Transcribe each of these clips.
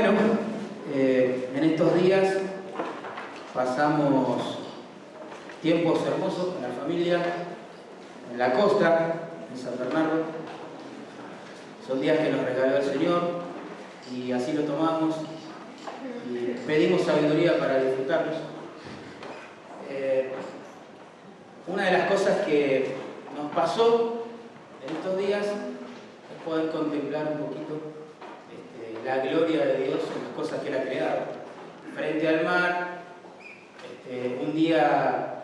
Bueno, en estos días pasamos tiempos hermosos con la familia en la costa, en San Bernardo. Son días que nos regaló el Señor y así lo tomamos y pedimos sabiduría para disfrutarlos. Una de las cosas que nos pasó en estos días es poder contemplar un poquito la gloria de Dios en las cosas que Él ha creado. Frente al mar, un día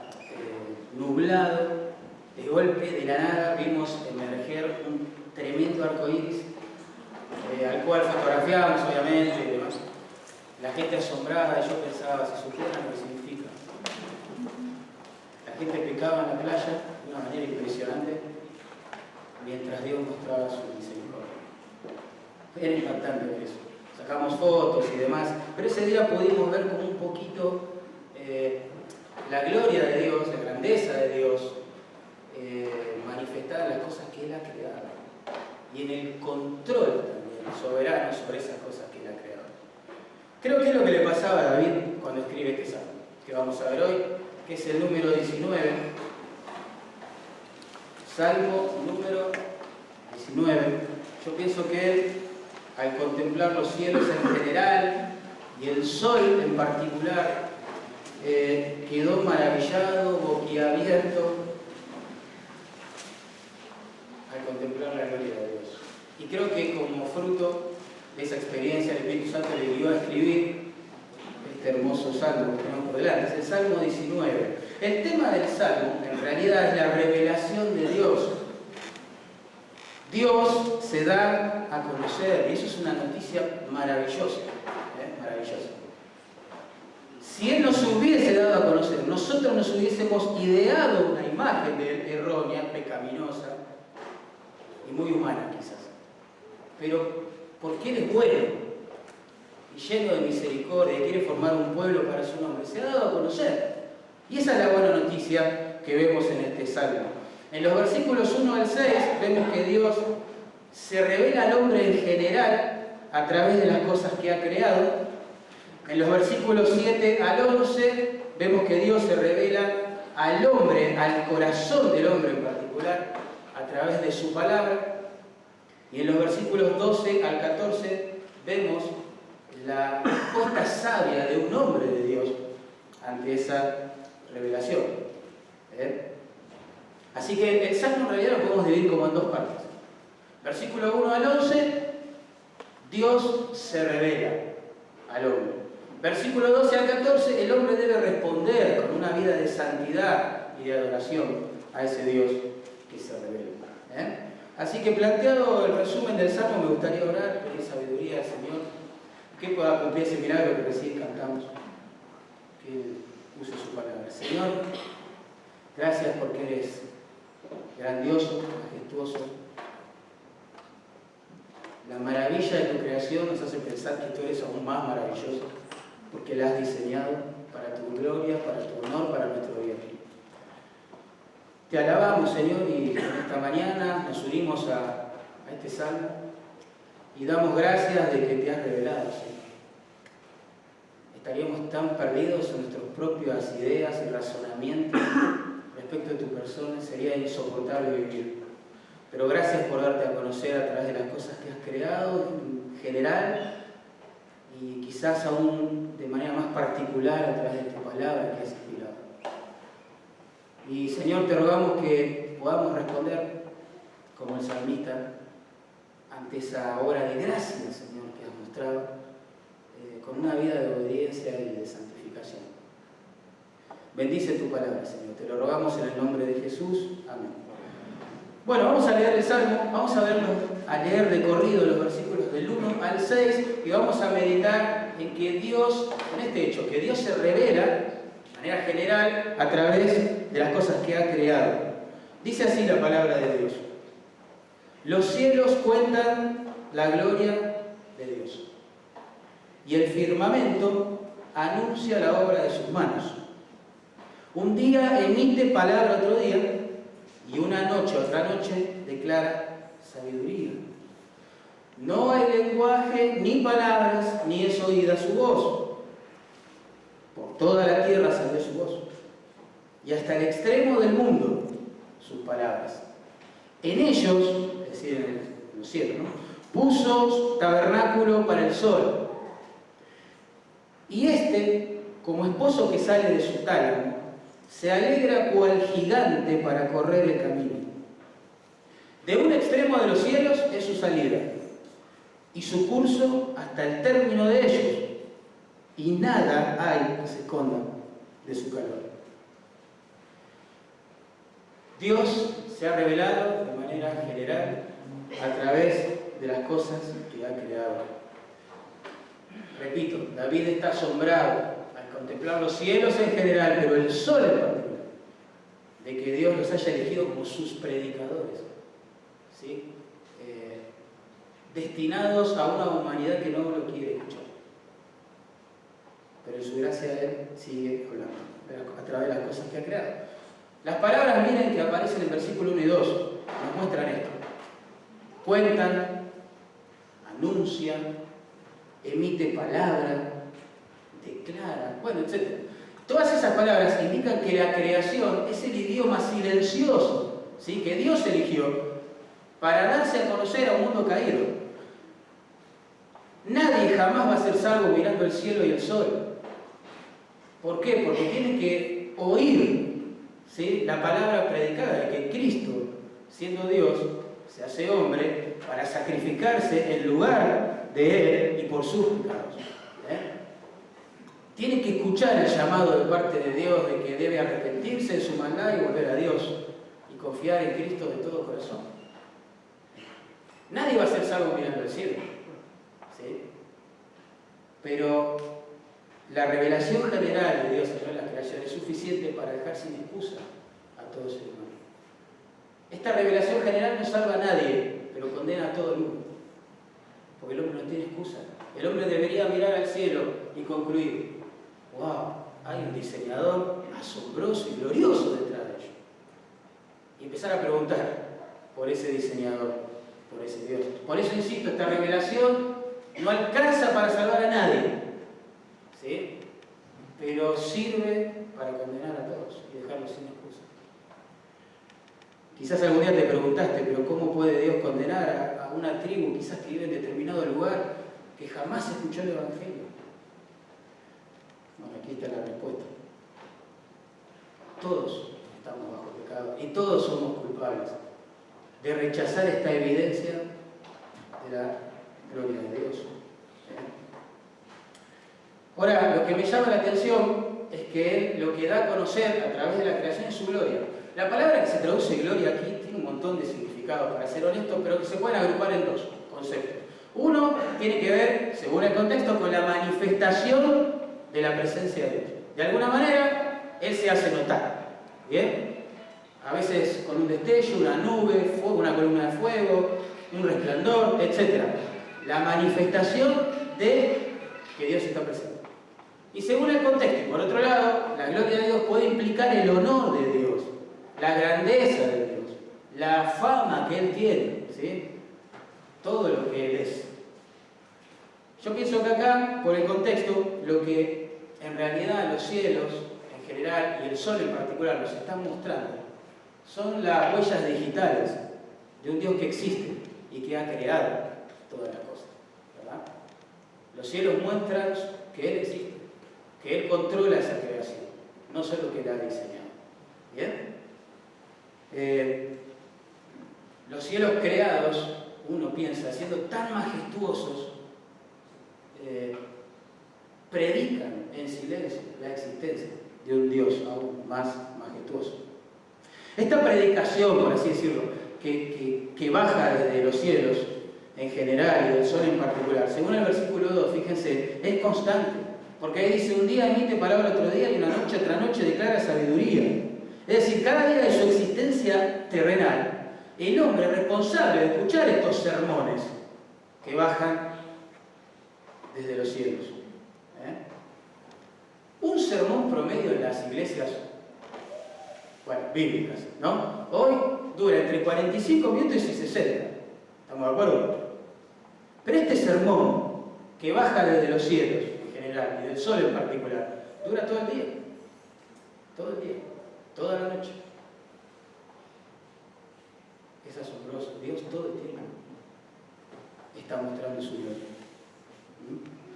nublado, de golpe, de la nada, vimos emerger un tremendo arco iris, al cual fotografiábamos, obviamente, y demás. La gente asombrada, y yo pensaba, si supieran lo que significa. La gente pecaba en la playa de una manera impresionante, mientras Dios mostraba su misericordia. Era impactante ver eso. Sacamos fotos y demás, pero ese día pudimos ver como un poquito la gloria de Dios, la grandeza de Dios, manifestada en las cosas que Él ha creado y en el control también soberano sobre esas cosas que Él ha creado. Creo que es lo que le pasaba a David cuando escribe este salmo, que vamos a ver hoy, que es el número 19. Salmo número 19. Yo pienso que él, al contemplar los cielos en general y el sol en particular, quedó maravillado, boquiabierto, al contemplar la gloria de Dios. Y creo que como fruto de esa experiencia, el Espíritu Santo le guió a escribir este hermoso salmo que tenemos por delante. Es el Salmo 19. El tema del salmo, en realidad, es la revelación de Dios. Dios se da a conocer, y eso es una noticia maravillosa, maravillosa. Si Él nos hubiese dado a conocer, nosotros nos hubiésemos ideado una imagen de Él errónea, pecaminosa y muy humana quizás. Pero porque Él es bueno y lleno de misericordia y quiere formar un pueblo para su nombre, se ha dado a conocer. Y esa es la buena noticia que vemos en este salmo. En los versículos 1 al 6 vemos que Dios se revela al hombre en general a través de las cosas que ha creado. En los versículos 7 al 11 vemos que Dios se revela al hombre, al corazón del hombre en particular, a través de su palabra. Y en los versículos 12 al 14 vemos la respuesta sabia de un hombre de Dios ante esa revelación. Así que el Salmo en realidad lo podemos dividir como en dos partes. Versículo 1 al 11, Dios se revela al hombre. Versículo 12 al 14, el hombre debe responder con una vida de santidad y de adoración a ese Dios que se revela. Así que planteado el resumen del Salmo, me gustaría orar, pedir sabiduría al Señor, que pueda cumplir ese milagro que recién cantamos, que Él use su palabra. Señor, gracias porque eres grandioso, majestuoso. La maravilla de tu creación nos hace pensar que tú eres aún más maravilloso, porque la has diseñado para tu gloria, para tu honor, para nuestro bien. Te alabamos, Señor, y en esta mañana nos unimos a este salmo y damos gracias de que te has revelado, Señor. Estaríamos tan perdidos en nuestras propias ideas y razonamientos respecto de tu persona, sería insoportable vivir. Pero gracias por darte a conocer a través de las cosas que has creado en general y quizás aún de manera más particular a través de tu palabra que has inspirado. Y Señor, te rogamos que podamos responder como el salmista ante esa obra de gracia, Señor, que has mostrado, con una vida de obediencia y de santificación. Bendice tu palabra, Señor. Te lo rogamos en el nombre de Jesús. Amén. Bueno, vamos a leer el Salmo, vamos a leer de corrido los versículos del 1 al 6 y vamos a meditar en que Dios, en este hecho, que Dios se revela de manera general a través de las cosas que ha creado. Dice así la palabra de Dios: los cielos cuentan la gloria de Dios y el firmamento anuncia la obra de sus manos. Un día emite palabra otro día, y una noche otra noche declara sabiduría. No hay lenguaje, ni palabras, ni es oída su voz. Por toda la tierra salió su voz, y hasta el extremo del mundo sus palabras. En ellos, es decir, en los cielos, ¿no?, puso tabernáculo para el sol. Y este, como esposo que sale de su tálamo, se alegra cual gigante para correr el camino. De un extremo de los cielos es su salida, y su curso hasta el término de ellos, y nada hay que se esconda de su calor. Dios se ha revelado de manera general a través de las cosas que ha creado. Repito, David está asombrado al contemplar los cielos en general, pero el sol en particular, de que Dios los haya elegido como sus predicadores, ¿sí? Destinados a una humanidad que no lo quiere escuchar. Pero en su gracia Él sigue hablando a través de las cosas que ha creado. Las palabras, miren, que aparecen en versículo 1 y 2, nos muestran esto. Cuentan, anuncian, emite palabra, declara, bueno, etc. Todas esas palabras indican que la creación es el idioma silencioso, ¿sí?, que Dios eligió para darse a conocer a un mundo caído. Nadie jamás va a ser salvo mirando el cielo y el sol. ¿Por qué? Porque tienen que oír, ¿sí?, la palabra predicada de que Cristo, siendo Dios, se hace hombre para sacrificarse en lugar de Él y por sus pecados. Tienen que escuchar el llamado de parte de Dios de que debe arrepentirse de su maldad y volver a Dios y confiar en Cristo de todo corazón. Nadie va a ser salvo mirando el cielo, ¿sí? Pero la revelación general de Dios en la creación es suficiente para dejar sin excusa a todo ser humano. Esta revelación general no salva a nadie, pero condena a todo el mundo. Porque el hombre no tiene excusa. El hombre debería mirar al cielo y concluir: ¡wow! Hay un diseñador asombroso y glorioso detrás de ello. Y empezar a preguntar por ese diseñador, por ese Dios. Por eso insisto, esta revelación no alcanza para salvar a nadie, ¿sí?, pero sirve para condenar a todos y dejarlos sin excusa. Quizás algún día te preguntaste, pero ¿cómo puede Dios condenar a una tribu quizás que vive en determinado lugar que jamás escuchó el Evangelio? Bueno, aquí está la respuesta. Todos estamos bajo pecado y todos somos culpables de rechazar esta evidencia de la gloria de Dios. Ahora, lo que me llama la atención es que Él lo que da a conocer a través de la creación es su gloria. La palabra que se traduce gloria aquí tiene un montón de significados, para ser honesto, pero que se pueden agrupar en dos conceptos. Uno tiene que ver, según el contexto, con la manifestación de la presencia de Dios. De alguna manera, Él se hace notar. ¿Bien? A veces con un destello, una nube, una columna de fuego, un resplandor, etc. La manifestación de que Dios está presente. Y según el contexto, y por otro lado, la gloria de Dios puede implicar el honor de Dios, la grandeza de Dios, la fama que Él tiene, ¿sí?, todo lo que Él es. Yo pienso que acá, por el contexto, lo que en realidad los cielos en general y el sol en particular nos están mostrando son las huellas digitales de un Dios que existe y que ha creado todas las cosas, ¿verdad? Los cielos muestran que Él existe, que Él controla esa creación, no solo que la ha diseñado. ¿Bien? Los cielos creados, uno piensa, siendo tan majestuosos, predican en silencio la existencia de un Dios aún más majestuoso. Esta predicación, por así decirlo, que baja desde los cielos en general y del sol en particular, según el versículo 2, fíjense, es constante, porque ahí dice: un día emite palabra otro día y una noche otra noche declara sabiduría. Es decir, cada día de su existencia terrenal, el hombre responsable de escuchar estos sermones que bajan desde los cielos. Un sermón promedio en las iglesias, bueno, bíblicas, ¿no?, hoy dura entre 45 minutos y 60. ¿Estamos de acuerdo? Pero este sermón, que baja desde los cielos en general, y del sol en particular, dura todo el día. Todo el día. Toda la noche. Es asombroso. Dios todo el tiempo está mostrando su gloria.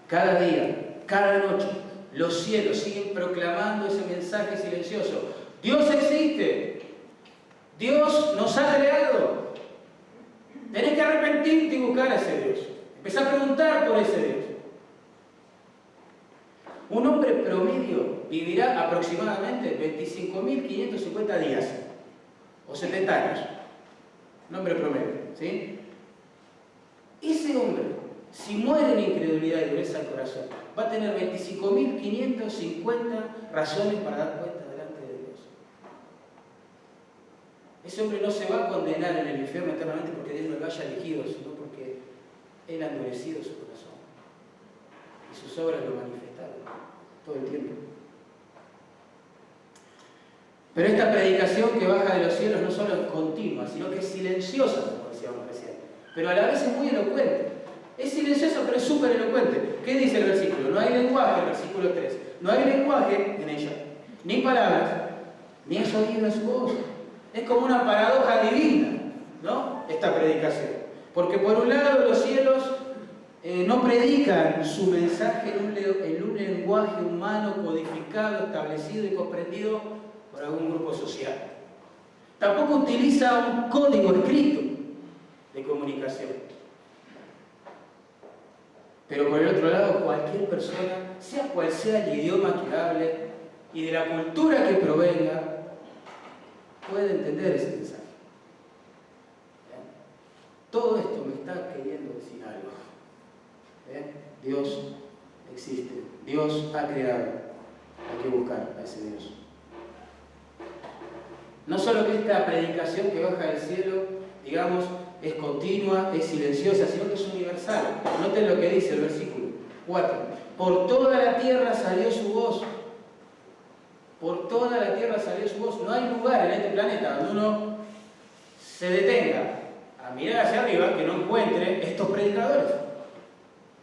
Cada día, cada noche, los cielos siguen proclamando ese mensaje silencioso. Dios existe. Dios nos ha creado. Tenés que arrepentirte y buscar a ese Dios. Empezá a preguntar por ese Dios. Un hombre promedio vivirá aproximadamente 25.550 días o 70 años. Un hombre promedio, ¿sí? Ese hombre, si muere en incredulidad y dureza al corazón, va a tener 25.550 razones para dar cuenta delante de Dios. Ese hombre no se va a condenar en el infierno eternamente porque Dios no lo haya elegido, sino porque Él ha endurecido su corazón. Y sus obras lo manifestaron todo el tiempo. Pero esta predicación que baja de los cielos no solo es continua, sino que es silenciosa, como decíamos recién, pero a la vez es muy elocuente. Es silenciosa, pero es súper elocuente. ¿Qué dice el versículo? No hay lenguaje, el versículo 3. No hay lenguaje en ella, ni palabras, ni es oída su voz. Es como una paradoja divina, ¿no? Esta predicación. Porque por un lado los cielos no predican su mensaje en un lenguaje humano codificado, establecido y comprendido por algún grupo social. Tampoco utiliza un código escrito de comunicación. Pero por el otro lado, cualquier persona, sea cual sea el idioma que hable y de la cultura que provenga, puede entender ese mensaje. Todo esto me está queriendo decir algo. Dios existe, Dios ha creado. Hay que buscar a ese Dios. No solo que esta predicación que baja del cielo, digamos, es continua, es silenciosa, sino que es universal. Noten lo que dice el versículo 4. Por toda la tierra salió su voz. Por toda la tierra salió su voz. No hay lugar en este planeta donde uno se detenga a mirar hacia arriba que no encuentre estos predicadores.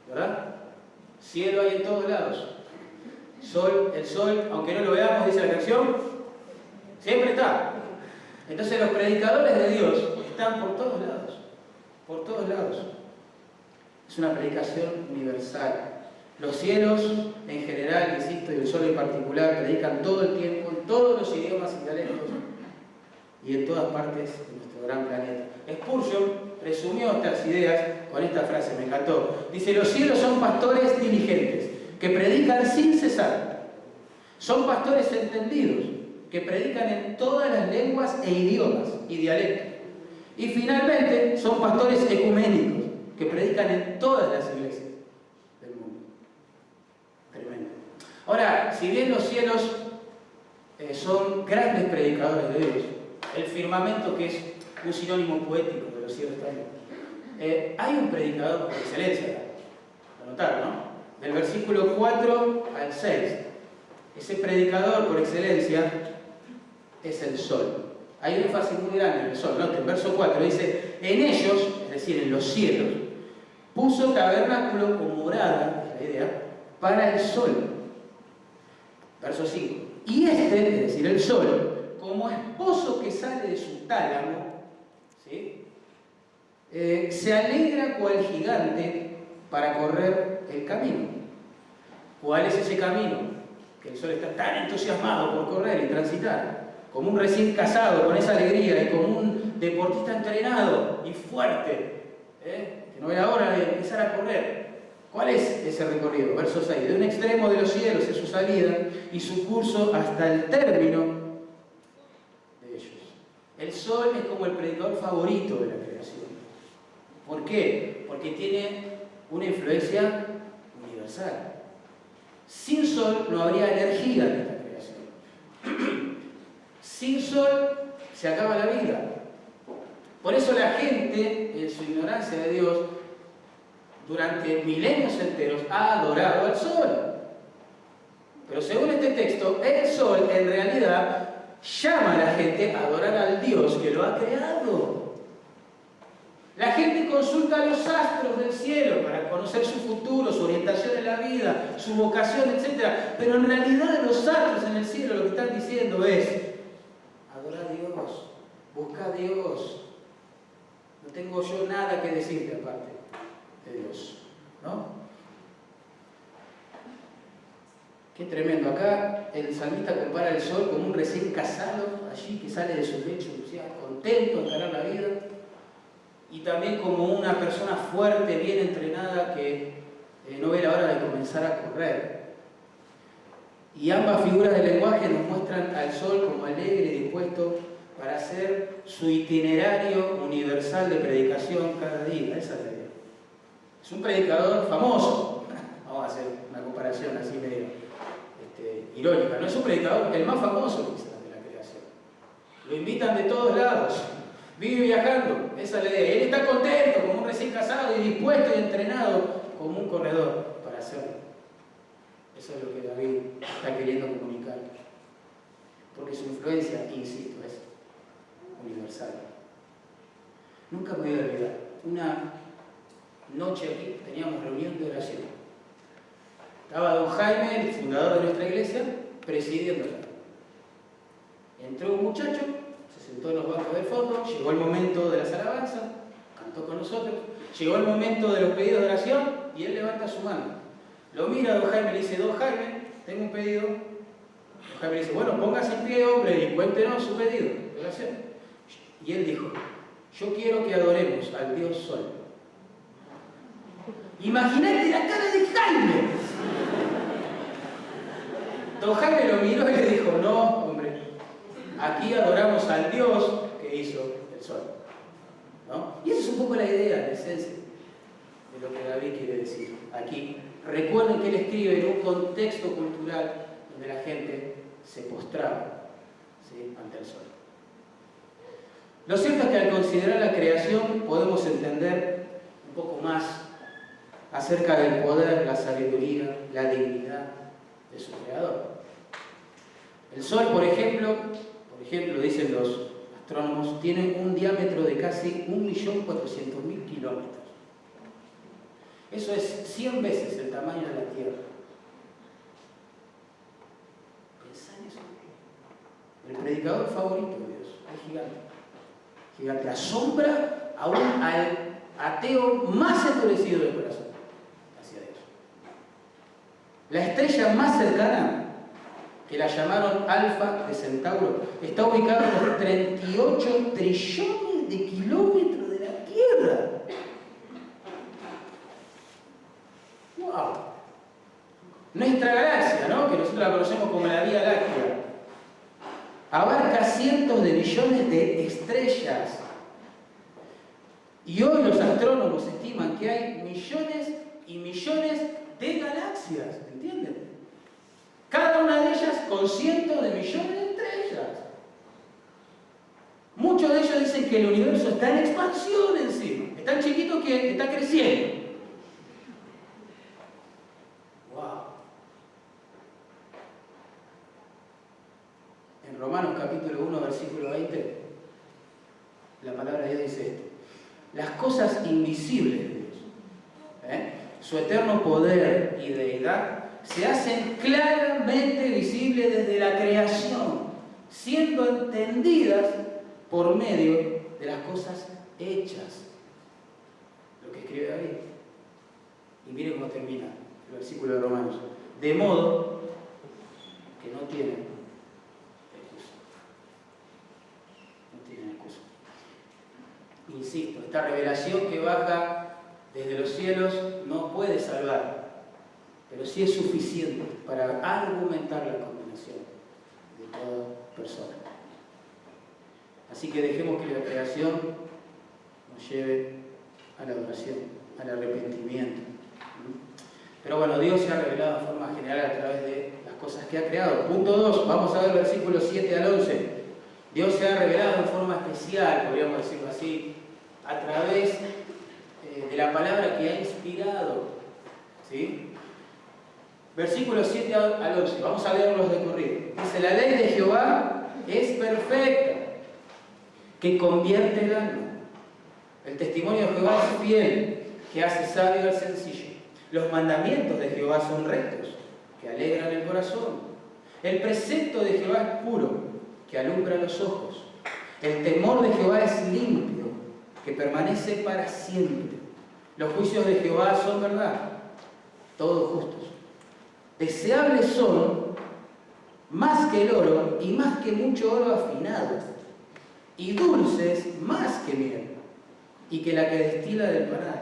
¿Verdad? Cielo hay en todos lados. Sol, el sol, aunque no lo veamos, dice la canción, siempre está. Entonces los predicadores de Dios están por todos lados. Por todos lados. Es una predicación universal. Los cielos en general, insisto, y el sol en particular, predican todo el tiempo, en todos los idiomas y dialectos, y en todas partes de nuestro gran planeta. Spurgeon resumió estas ideas con esta frase, me encantó. Dice, los cielos son pastores diligentes, que predican sin cesar. Son pastores entendidos, que predican en todas las lenguas e idiomas y dialectos. Y finalmente, son pastores ecuménicos, que predican en todas las iglesias del mundo. Tremendo. Ahora, si bien los cielos son grandes predicadores de Dios, el firmamento, que es un sinónimo poético de los cielos también, hay un predicador por excelencia, lo notaron, ¿no? Del versículo 4 al 6, ese predicador por excelencia es el sol. Hay un énfasis muy grande en el sol. Noten, verso 4 dice, en ellos, es decir, en los cielos, puso tabernáculo o morada, es la idea, para el sol. Verso 5. Y este, es decir, el sol, como esposo que sale de su tálamo, ¿sí? Se alegra cual gigante para correr el camino. ¿Cuál es ese camino? Que el sol está tan entusiasmado por correr y transitar, como un recién casado, con esa alegría, y como un deportista entrenado y fuerte, que no ve la hora de empezar a correr. ¿Cuál es ese recorrido? Verso 6. De un extremo de los cielos es su salida y su curso hasta el término de ellos. El sol es como el predicador favorito de la creación. ¿Por qué? Porque tiene una influencia universal. Sin sol no habría energía en esta creación. Sin sol se acaba la vida. Por eso la gente, en su ignorancia de Dios, durante milenios enteros ha adorado al sol. Pero según este texto, el sol en realidad llama a la gente a adorar al Dios que lo ha creado. La gente consulta a los astros del cielo para conocer su futuro, su orientación en la vida, su vocación, etc. Pero en realidad los astros en el cielo lo que están diciendo es: adora a Dios, busca a Dios. No tengo yo nada que decirte aparte de Dios, ¿no? Qué tremendo. Acá el salmista compara el sol como un recién casado allí que sale de su lecho, contento de encarar la vida, y también como una persona fuerte, bien entrenada, que no ve la hora de comenzar a correr. Y ambas figuras del lenguaje nos muestran al sol como alegre y dispuesto para hacer su itinerario universal de predicación cada día. Esa es la idea. Es un predicador famoso. Vamos a hacer una comparación así medio irónica. No es un predicador el más famoso quizás de la creación. Lo invitan de todos lados. Vive viajando. Esa es la idea. Y él está contento, como un recién casado, y dispuesto y entrenado como un corredor para hacerlo. Eso es lo que David está queriendo comunicar. Porque su influencia, insisto, es universal. Nunca me voy a olvidar. Una noche aquí teníamos reunión de oración. Estaba don Jaime, el fundador de nuestra iglesia, presidiéndola. Entró un muchacho, se sentó en los bancos del fondo, llegó el momento de las alabanzas, cantó con nosotros, llegó el momento de los pedidos de oración y él levanta su mano. Lo mira don Jaime y le dice: don Jaime, tengo un pedido. Don Jaime le dice: bueno, póngase en pie, hombre, y cuéntenos su pedido de oración. Y él dijo: yo quiero que adoremos al Dios Sol. Imagínate la cara de Jaime. Don Jaime lo miró y le dijo: no, hombre, aquí adoramos al Dios que hizo el sol, ¿no? Y esa es un poco la idea, la esencia de lo que David quiere decir aquí. Recuerden que él escribe en un contexto cultural donde la gente se postraba, ¿sí?, ante el sol. Lo cierto es que al considerar la creación podemos entender un poco más acerca del poder, la sabiduría, la dignidad de su creador. El Sol, por ejemplo, dicen los astrónomos, tiene un diámetro de casi 1.400.000 kilómetros. Eso es 100 veces el tamaño de la Tierra. Pensá en eso. El predicador favorito de Dios es gigante. Gigante. Asombra aún al ateo más endurecido del corazón hacia Dios. La estrella más cercana, que la llamaron Alfa de Centauro, está ubicada a unos 38 trillones de kilómetros de la Tierra. ¡Wow! Nuestra galaxia, ¿no?, que nosotros la conocemos como la Vía Láctea, abarca cientos de millones de estrellas. Y hoy los astrónomos estiman que hay millones y millones de galaxias, ¿entienden? Cada una de ellas con cientos de millones de estrellas. Muchos de ellos dicen que el universo está en expansión encima. Es tan chiquito que está creciendo. ¡Wow! En Romanos capítulo 1, versículo 20, la palabra de Dios dice esto: las cosas invisibles de Dios, su eterno poder y deidad, se hacen claramente visibles desde la creación, siendo entendidas por medio de las cosas hechas. Lo que escribe David. Y mire cómo termina el versículo de Romanos: de modo que no tienen excusa. No tienen excusa. Insisto, esta revelación que baja desde los cielos no puede salvar, pero sí es suficiente para argumentar la condenación de toda persona. Así que dejemos que la creación nos lleve a la adoración, al arrepentimiento. Pero bueno, Dios se ha revelado de forma general a través de las cosas que ha creado. Punto 2, vamos a ver versículos 7 al 11. Dios se ha revelado en forma especial, podríamos decirlo así, a través de la palabra que ha inspirado, ¿sí? Versículos 7 al 11, vamos a leerlos de corrido. Dice: la ley de Jehová es perfecta, que convierte el alma. El testimonio de Jehová es fiel, que hace sabio al sencillo. Los mandamientos de Jehová son rectos, que alegran el corazón. El precepto de Jehová es puro, que alumbra los ojos. El temor de Jehová es limpio, que permanece para siempre. Los juicios de Jehová son verdad, todos justos. Deseables son más que el oro y más que mucho oro afinado, y dulces más que miel, y que la que destila del panal.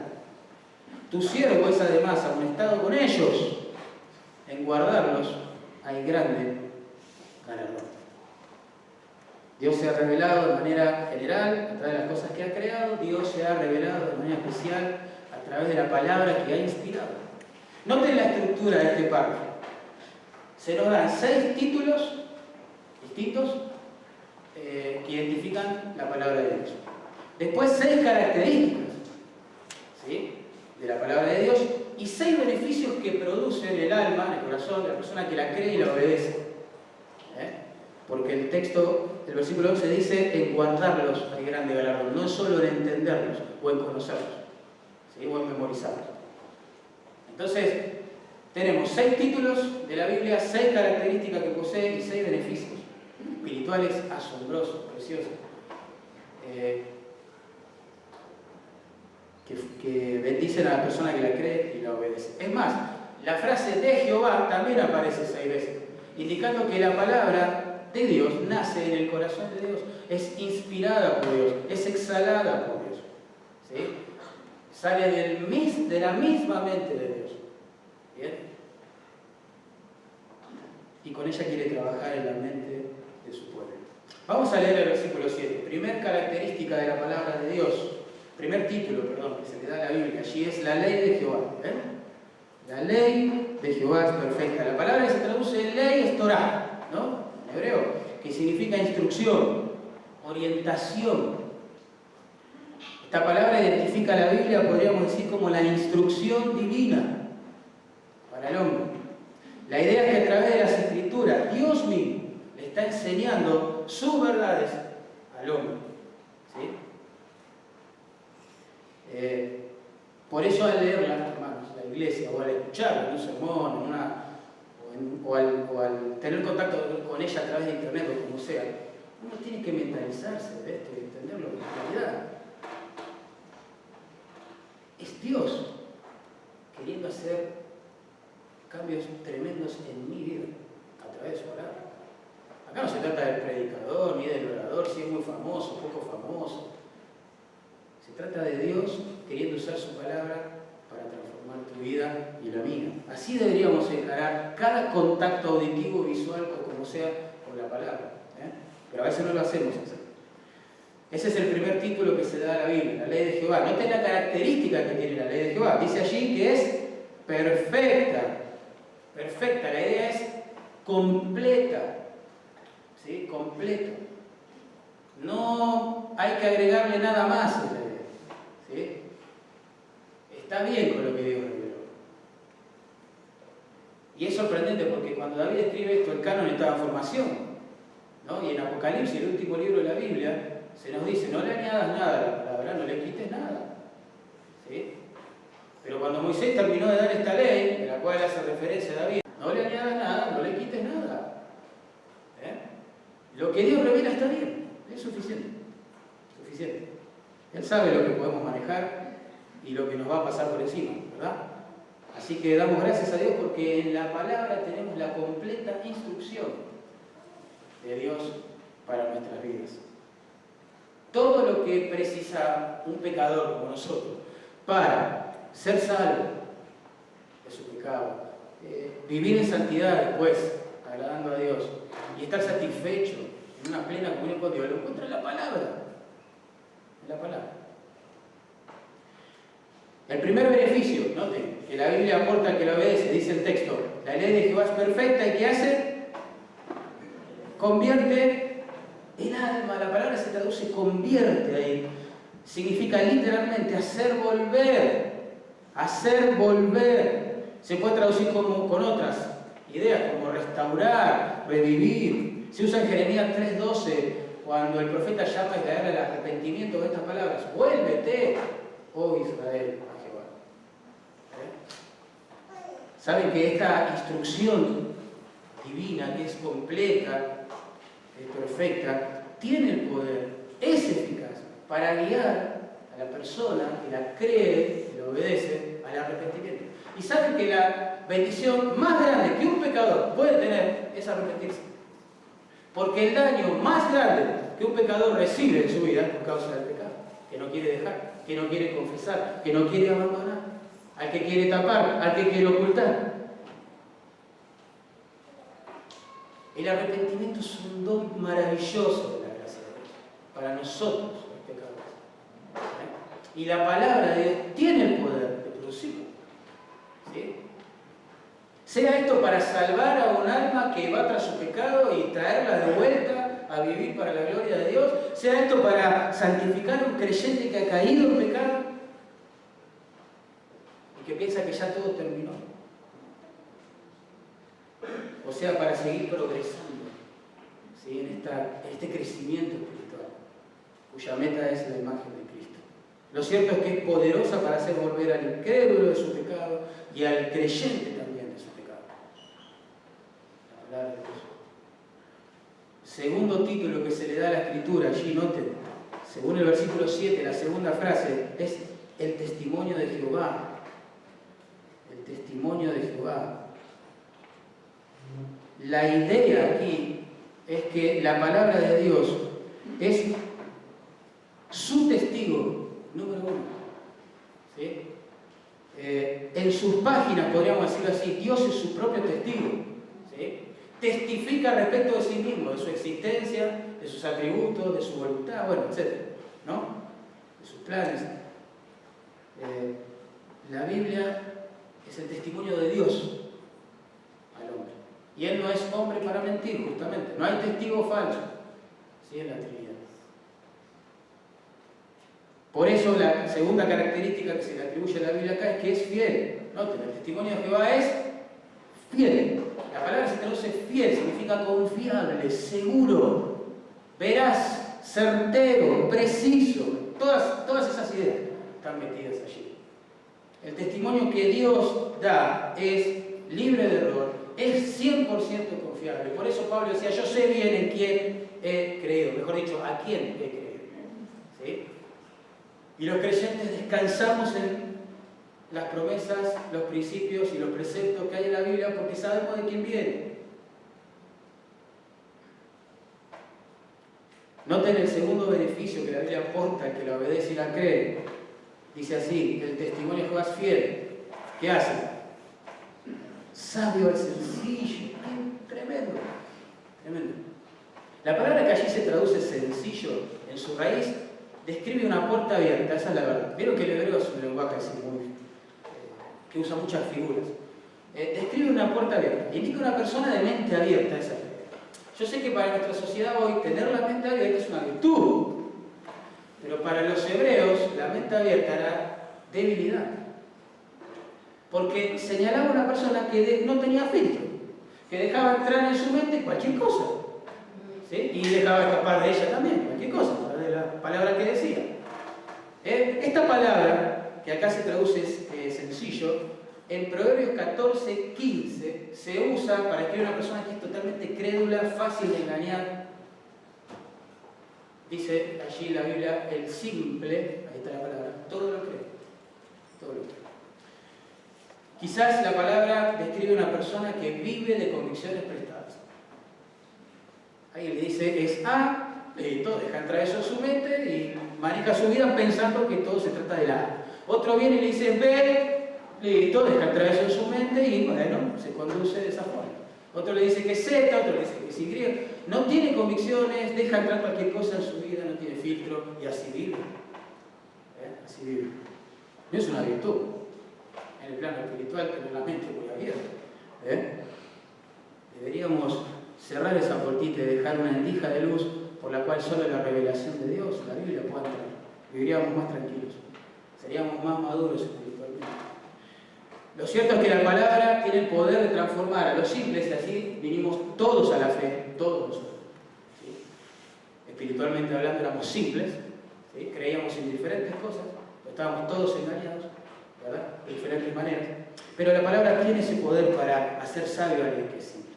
Tu siervo es además amonestado con ellos. En guardarlos hay grande galardón. Dios se ha revelado de manera general a través de las cosas que ha creado. Dios se ha revelado de manera especial a través de la palabra que ha inspirado. Noten la estructura de este párrafo. Se nos dan 6 títulos distintos que identifican la palabra de Dios. Después 6 características, ¿sí?, de la palabra de Dios, y 6 beneficios que produce en el alma, en el corazón de la persona que la cree y la obedece. Porque el texto del versículo 11 dice: en guardarlos hay grande galardón, no solo en entenderlos o en conocerlos, ¿sí?, o en memorizarlos. Entonces, tenemos 6 títulos de la Biblia, 6 características que posee y 6 beneficios espirituales asombrosos, preciosos, que bendicen a la persona que la cree y la obedece. Es más, la frase de Jehová también aparece 6 veces, indicando que la palabra de Dios nace en el corazón de Dios, es inspirada por Dios, es exhalada por Dios, ¿sí? Sale de la misma mente de Dios. ¿Bien? Y con ella quiere trabajar en la mente de su pueblo. Vamos a leer el versículo 7. Primer característica de la palabra de Dios, primer título, que se le da a la Biblia, allí es la ley de Jehová. La ley de Jehová es perfecta. La palabra que se traduce en ley es Torah, ¿no?, en hebreo, que significa instrucción, orientación. Esta palabra identifica a la Biblia, podríamos decir, como la instrucción divina para el hombre. La idea es que a través de las Escrituras, Dios mismo le está enseñando sus verdades al hombre, ¿sí? Por eso al leerla, hermanos, la iglesia, o al escucharla en un sermón, o al tener contacto con ella a través de internet o como sea, uno tiene que mentalizarse de esto y entenderlo en realidad. Es Dios queriendo hacer cambios tremendos en mi vida a través de su palabra. Acá no se trata del predicador ni del orador, si es muy famoso, poco famoso. Se trata de Dios queriendo usar su palabra para transformar tu vida y la mía. Así deberíamos encarar cada contacto auditivo, visual o como sea con la palabra. Pero a veces no lo hacemos así. Ese es el primer título que se da a la Biblia, la ley de Jehová. Noten la característica que tiene la ley de Jehová. Dice allí que es perfecta. Perfecta, la idea es completa. ¿Sí? Completa. No hay que agregarle nada más a la idea. ¿Sí? Está bien con lo que Dios reveló. Y es sorprendente porque cuando David escribe esto, el canon estaba en formación, ¿no? Y en Apocalipsis, el último libro de la Biblia, se nos dice: no le añadas nada a la palabra, no le quites nada. ¿Sí? Pero cuando Moisés terminó de dar esta ley, de la cual hace referencia a David, no le añadas nada, no le quites nada. Lo que Dios revela está bien, es suficiente. Suficiente. Él sabe lo que podemos manejar y lo que nos va a pasar por encima, ¿verdad? Así que damos gracias a Dios porque en la palabra tenemos la completa instrucción de Dios para nuestras vidas. Todo lo que precisa un pecador como nosotros para ser salvo de su pecado, vivir en santidad después, agradando a Dios, y estar satisfecho en una plena comunión con Dios, lo encuentra en la palabra. En la palabra. El primer beneficio, noten, que la Biblia aporta al que lo obedece, dice el texto: la ley de Jehová es perfecta, ¿y qué hace? Convierte el alma. La palabra se traduce convierte ahí. Significa literalmente hacer volver. Hacer volver. Se puede traducir con otras ideas como restaurar, revivir. Se usa en Jeremías 3:12 cuando el profeta llama a Israel al arrepentimiento de estas palabras: vuélvete, oh Israel, a Jehová. Saben que esta instrucción divina, que es completa, es perfecta, tiene el poder, es eficaz para guiar a la persona que la cree, que la obedece, al arrepentimiento. Y saben que la bendición más grande que un pecador puede tener es arrepentirse. Porque el daño más grande que un pecador recibe en su vida es por causa del pecado, que no quiere dejar, que no quiere confesar, que no quiere abandonar, al que quiere tapar, al que quiere ocultar. El arrepentimiento es un don maravilloso de la gracia de Dios para nosotros, los pecadores. Y la palabra de Dios tiene el poder de producirlo. ¿Sí? Sea esto para salvar a un alma que va tras su pecado y traerla de vuelta a vivir para la gloria de Dios, sea esto para santificar a un creyente que ha caído en pecado y que piensa que ya todo terminó, o sea, para seguir progresando, ¿sí?, en este crecimiento espiritual, cuya meta es la imagen de Cristo. Lo cierto es que es poderosa para hacer volver al incrédulo de su pecado y al creyente también de su pecado. La palabra de Dios. Segundo título que se le da a la Escritura, allí noten, según el versículo 7, la segunda frase es el testimonio de Jehová. El testimonio de Jehová. La idea aquí es que la palabra de Dios es su testigo número uno. ¿Sí? En sus páginas, podríamos decirlo así, Dios es su propio testigo. ¿Sí? Testifica respecto de sí mismo, de su existencia, de sus atributos, de su voluntad, bueno, etc., ¿no? De sus planes. La Biblia es el testimonio de Dios al hombre. Y Él no es hombre para mentir, justamente. No hay testigo falso, ¿sí?, en la Trinidad. Por eso la segunda característica que se le atribuye a la Biblia acá es que es fiel. Noten, el testimonio de Jehová es fiel. La palabra se traduce fiel, significa confiable, seguro, veraz, certero, preciso. Todas esas ideas están metidas allí. El testimonio que Dios da es libre de error, es 100% confiable. Por eso Pablo decía: yo sé bien en quién he creído, mejor dicho, a quién he creído. ¿Sí? Y los creyentes descansamos en las promesas, los principios y los preceptos que hay en la Biblia porque sabemos de quién viene. Noten el segundo beneficio que la Biblia aporta al que la obedece y la cree. Dice así: el testimonio de Jehová es fiel. ¿Qué hace? Sabio al sencillo. ¡Qué tremendo! Tremendo. La palabra que allí se traduce sencillo, en su raíz, describe una puerta abierta, esa es la verdad. Vieron que el hebreo es un lenguaje así muy, que usa muchas figuras. Describe una puerta abierta, indica una persona de mente abierta, esa. Yo sé que para nuestra sociedad hoy tener la mente abierta es una virtud, pero para los hebreos la mente abierta era debilidad. Porque señalaba a una persona que no tenía filtro, que dejaba entrar en su mente cualquier cosa, ¿sí?, y dejaba escapar de ella también cualquier cosa, de la palabra que decía. Esta palabra, que acá se traduce sencillo, en Proverbios 14:15 se usa para escribir a una persona que es totalmente crédula, fácil de engañar. Dice allí la Biblia: el simple, ahí está la palabra, todo lo cree. Todo lo cree. Quizás la palabra describe a una persona que vive de convicciones prestadas. Alguien le dice es A, todo deja entrar eso en su mente y maneja su vida pensando que todo se trata de la A. Otro viene y le dice B, listo, deja entrar eso en su mente y bueno, se conduce de esa forma. Otro le dice que es Z, otro le dice que es Y. No tiene convicciones, deja entrar cualquier cosa en su vida, no tiene filtro y así vive. Así vive. No es una virtud. En el plano espiritual tener la mente muy abierta. Deberíamos cerrar esa puertita y dejar una endija de luz por la cual solo la revelación de Dios, la Biblia, puede entrar. Viviríamos más tranquilos. Seríamos más maduros espiritualmente. Lo cierto es que la palabra tiene el poder de transformar a los simples, y así vinimos todos a la fe, todos nosotros. ¿Sí? espiritualmente hablando éramos simples, ¿sí? Creíamos en diferentes cosas, pero estábamos todos engañados, ¿verdad? De diferentes maneras. Pero la palabra tiene ese poder para hacer sabio a alguien que es simple.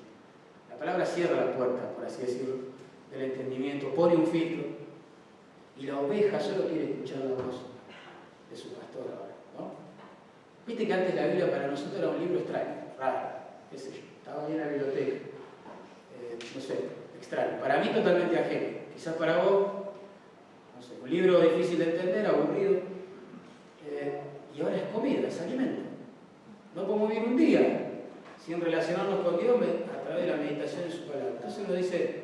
La palabra cierra la puerta, por así decirlo, del entendimiento, pone un filtro, y la oveja solo quiere escuchar la voz de su pastor ahora, ¿no? Viste que antes la Biblia para nosotros era un libro extraño, raro, qué sé yo, estaba ahí en la biblioteca, no sé, extraño. Para mí totalmente ajeno, quizás para vos, no sé, un libro difícil de entender, aburrido, y ahora es comida, es alimento. No podemos vivir un día sin relacionarnos con Dios a través de la meditación en su palabra. Entonces uno dice,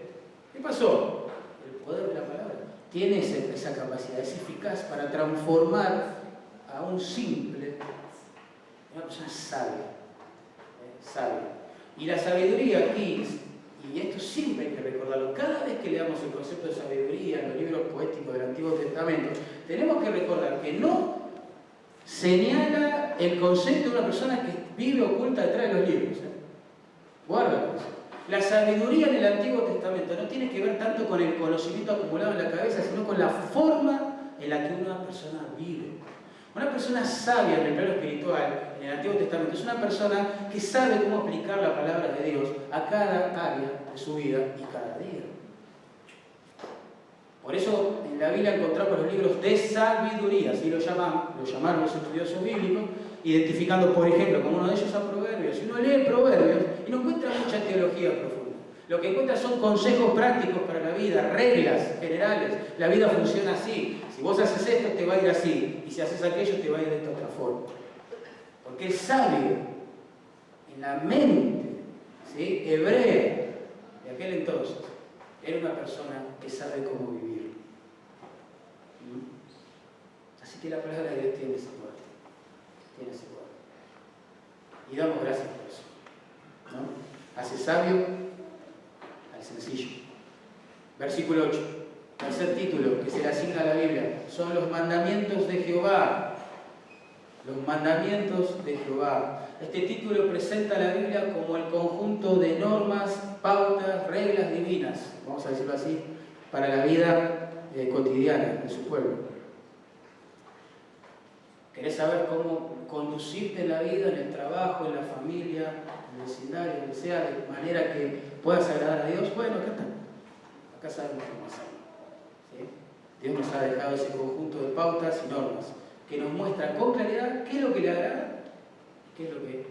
¿qué pasó? El poder de la palabra tiene esa capacidad, es eficaz para transformar a un simple, una persona sabia, sabia. Y la sabiduría aquí, y esto siempre hay que recordarlo, cada vez que leamos el concepto de sabiduría en los libros poéticos del Antiguo Testamento, tenemos que recordar que no señala el concepto de una persona que vive oculta detrás de los libros. Guárdalo. La sabiduría en el Antiguo Testamento no tiene que ver tanto con el conocimiento acumulado en la cabeza, sino con la forma en la que una persona vive. Una persona sabia en el plano espiritual, en el Antiguo Testamento, es una persona que sabe cómo aplicar la palabra de Dios a cada área de su vida y cada día. Por eso en la Biblia encontramos los libros de sabiduría, así lo llamaron los estudiosos bíblicos, identificando, por ejemplo, como uno de ellos a Proverbios. Y uno lee Proverbios y no encuentra mucha teología profunda. Lo que encuentra son consejos prácticos para la vida, reglas generales. La vida funciona así. Si vos haces esto, te va a ir así. Y si haces aquello, te va a ir de esta otra forma. Porque el sabio, en la mente, ¿sí?, hebrea de aquel entonces, era una persona que sabe cómo vivir. Así que la palabra de Dios tiene ese poder. Tiene ese poder. Y damos gracias por eso, ¿no? Hace sabio al sencillo. Versículo 8. Tercer título que se le asigna a la Biblia son los mandamientos de Jehová. Los mandamientos de Jehová. Este título presenta a la Biblia como el conjunto de normas, pautas, reglas divinas, vamos a decirlo así, para la vida cotidiana de su pueblo. ¿Querés saber cómo conducirte en la vida, en el trabajo, en la familia, en el vecindario, donde sea, de manera que puedas agradar a Dios? Bueno, acá está. Acá sabemos cómo hacerlo. ¿Sí? Dios nos ha dejado ese conjunto de pautas y normas que nos muestra con claridad qué es lo que le agrada y qué es lo que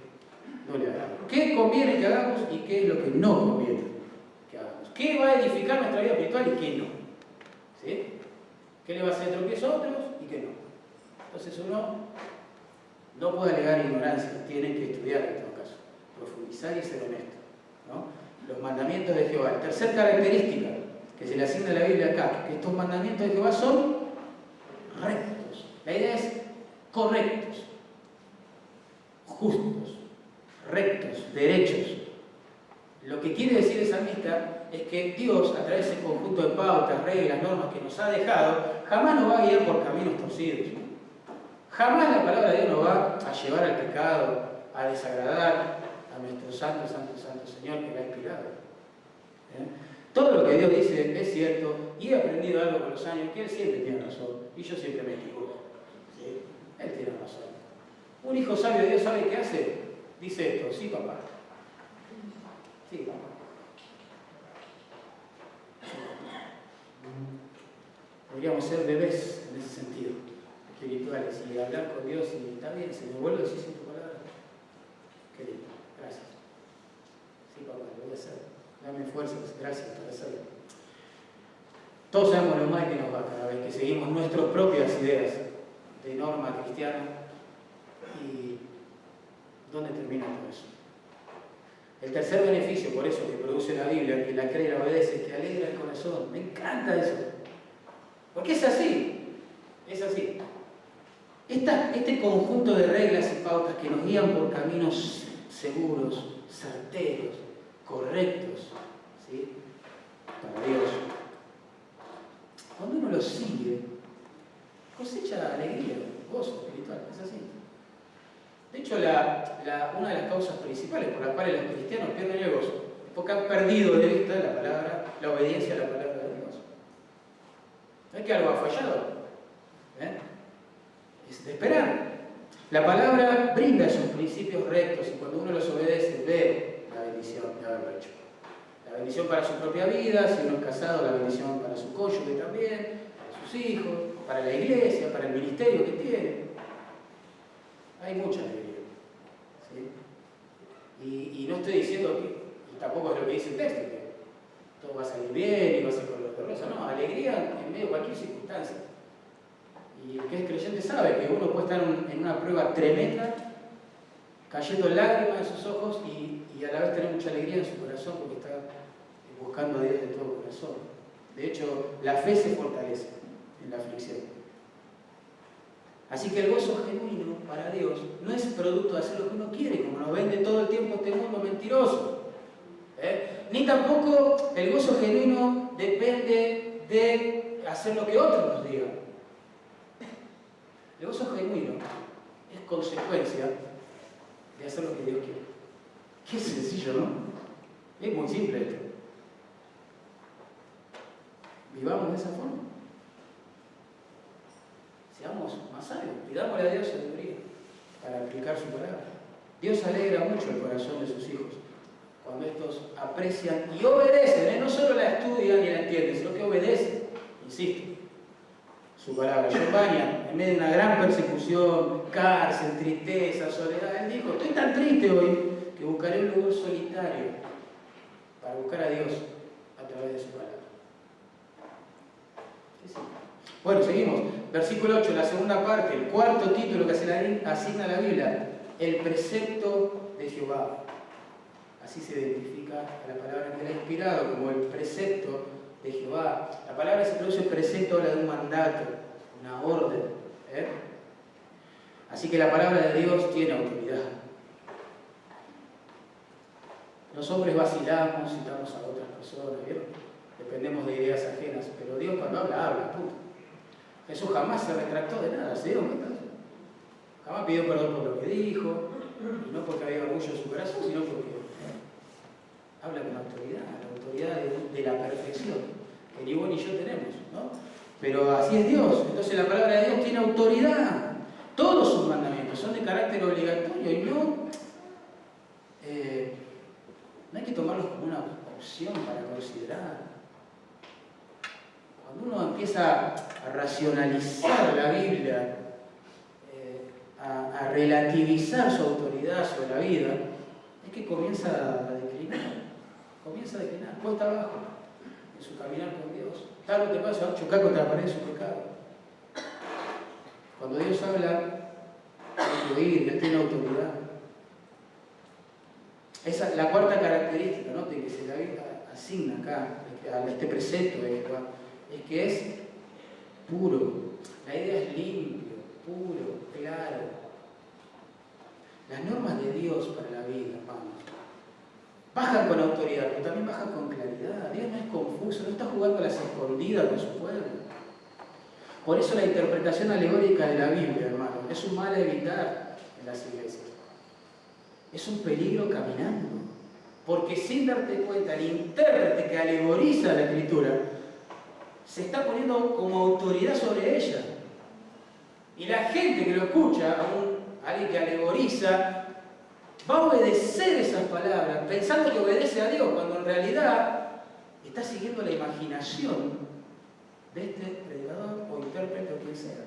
no le agrada. ¿Qué conviene que hagamos y qué es lo que no conviene que hagamos? ¿Qué va a edificar nuestra vida espiritual y qué no? ¿Sí? ¿Qué le va a hacer tropiezo a otros y qué no? Entonces uno no puede alegar ignorancia, tiene que estudiar en todo caso, profundizar y ser honesto, ¿no? Los mandamientos de Jehová. Tercer característica que se le asigna a la Biblia acá, que estos mandamientos de Jehová son rectos. La idea es correctos, justos, rectos, derechos. Lo que quiere decir el salmista es que Dios, a través de ese conjunto de pautas, reglas, normas que nos ha dejado, jamás nos va a guiar por caminos torcidos. Jamás la palabra de Dios nos va a llevar al pecado, a desagradar a nuestro santo, santo, santo Señor que la ha inspirado. Todo lo que Dios dice es cierto, y he aprendido algo con los años, que Él siempre tiene razón, y yo siempre me equivoco. ¿Sí? Él tiene razón. Un hijo sabio de Dios sabe qué hace. Dice esto: sí, papá. Sí, papá. Podríamos ser bebés en ese sentido, espirituales, y hablar con Dios, y está bien, se me vuelve a decir tu palabra. Qué lindo, gracias. Sí, papá, lo voy a hacer. Dame fuerzas, gracias por hacerlo. Todos sabemos lo mal que nos va cada vez que seguimos nuestras propias ideas de norma cristiana. ¿Y dónde termina todo eso? El tercer beneficio, por eso, que produce la Biblia, que la cree y la obedece, es que alegra el corazón. Me encanta eso. Porque es así. Es así. Este conjunto de reglas y pautas que nos guían por caminos seguros, certeros, correctos, ¿sí?, para Dios. Cuando uno los sigue, cosecha alegría, gozo espiritual, es así. De hecho, una de las causas principales por las cuales los cristianos pierden el gozo es porque han perdido de vista la obediencia a la palabra de Dios. No es que algo ha fallado. Es de esperar. La palabra brinda esos principios rectos y cuando uno los obedece, ve la bendición de haberlo hecho. La bendición para su propia vida, si uno es casado, la bendición para su cónyuge también, para sus hijos, para la iglesia, para el ministerio que tiene. Hay mucha alegría. ¿Sí? Y no estoy diciendo que, y tampoco es lo que dice el texto, que todo va a salir bien y va a ser color de rosa. No, alegría en medio de cualquier circunstancia. Y el que es creyente sabe que uno puede estar en una prueba tremenda, cayendo lágrimas en sus ojos y a la vez tener mucha alegría en su corazón porque está buscando a Dios de todo corazón. De hecho, la fe se fortalece en la aflicción. Así que el gozo genuino para Dios no es producto de hacer lo que uno quiere, como nos vende todo el tiempo este mundo mentiroso. Ni tampoco el gozo genuino depende de hacer lo que otros nos digan. El gozo genuino es consecuencia de hacer lo que Dios quiere. Qué sencillo, ¿no? Es muy simple esto. Vivamos de esa forma. Seamos más sabios. Pidámosle a Dios sabiduría para aplicar su palabra. Dios alegra mucho el corazón de sus hijos cuando estos aprecian y obedecen. No solo la estudian y la entienden, sino que obedecen. Insisto. Su palabra. Giovanni, en medio de una gran persecución, cárcel, tristeza, soledad, él dijo, estoy tan triste hoy que buscaré un lugar solitario para buscar a Dios a través de su palabra. Sí. Bueno, seguimos. Versículo 8, la segunda parte, el cuarto título que se le asigna a la Biblia, el precepto de Jehová. Así se identifica a la palabra que era inspirado como el precepto de Jehová. La palabra se traduce precepto, habla de un mandato, una orden. Así que la palabra de Dios tiene autoridad. Los hombres vacilamos, citamos a otras personas, ¿vieron? Dependemos de ideas ajenas, pero Dios cuando habla, punto. Jesús jamás se retractó de nada, ¿se dieron cuenta? Jamás pidió perdón por lo que dijo, y no porque había orgullo en su corazón, sino porque habla con autoridad, la autoridad de la perfección, que ni vos ni yo tenemos, ¿no? Pero así es Dios. Entonces la palabra de Dios tiene autoridad. Todos sus mandamientos son de carácter obligatorio y no hay que tomarlos como una opción para considerar. Cuando uno empieza a racionalizar la Biblia, a relativizar su autoridad sobre la vida, es que comienza a declinar. Comienza a declinar, cuesta abajo en su caminar con Dios. Claro, te pasa a chocar contra la pared de su pecado. Cuando Dios habla, hay que oír, Él tiene autoridad. Esa es la cuarta característica, ¿no?, que se le asigna acá a este precepto de Jehová, es que es puro. La idea es limpio, puro, claro. Las normas de Dios para la vida, hermanos, bajan con autoridad, pero también bajan con claridad. Dios no es confuso, no está jugando a las escondidas con su pueblo. Por eso la interpretación alegórica de la Biblia, hermano, es un mal a evitar en las iglesias. Es un peligro caminando. Porque sin darte cuenta, el intérprete que alegoriza la Escritura se está poniendo como autoridad sobre ella. Y la gente que lo escucha, alguien que alegoriza, va a obedecer esas palabras, pensando que obedece a Dios, cuando en realidad está siguiendo la imaginación de este predicador o intérprete o quien sea.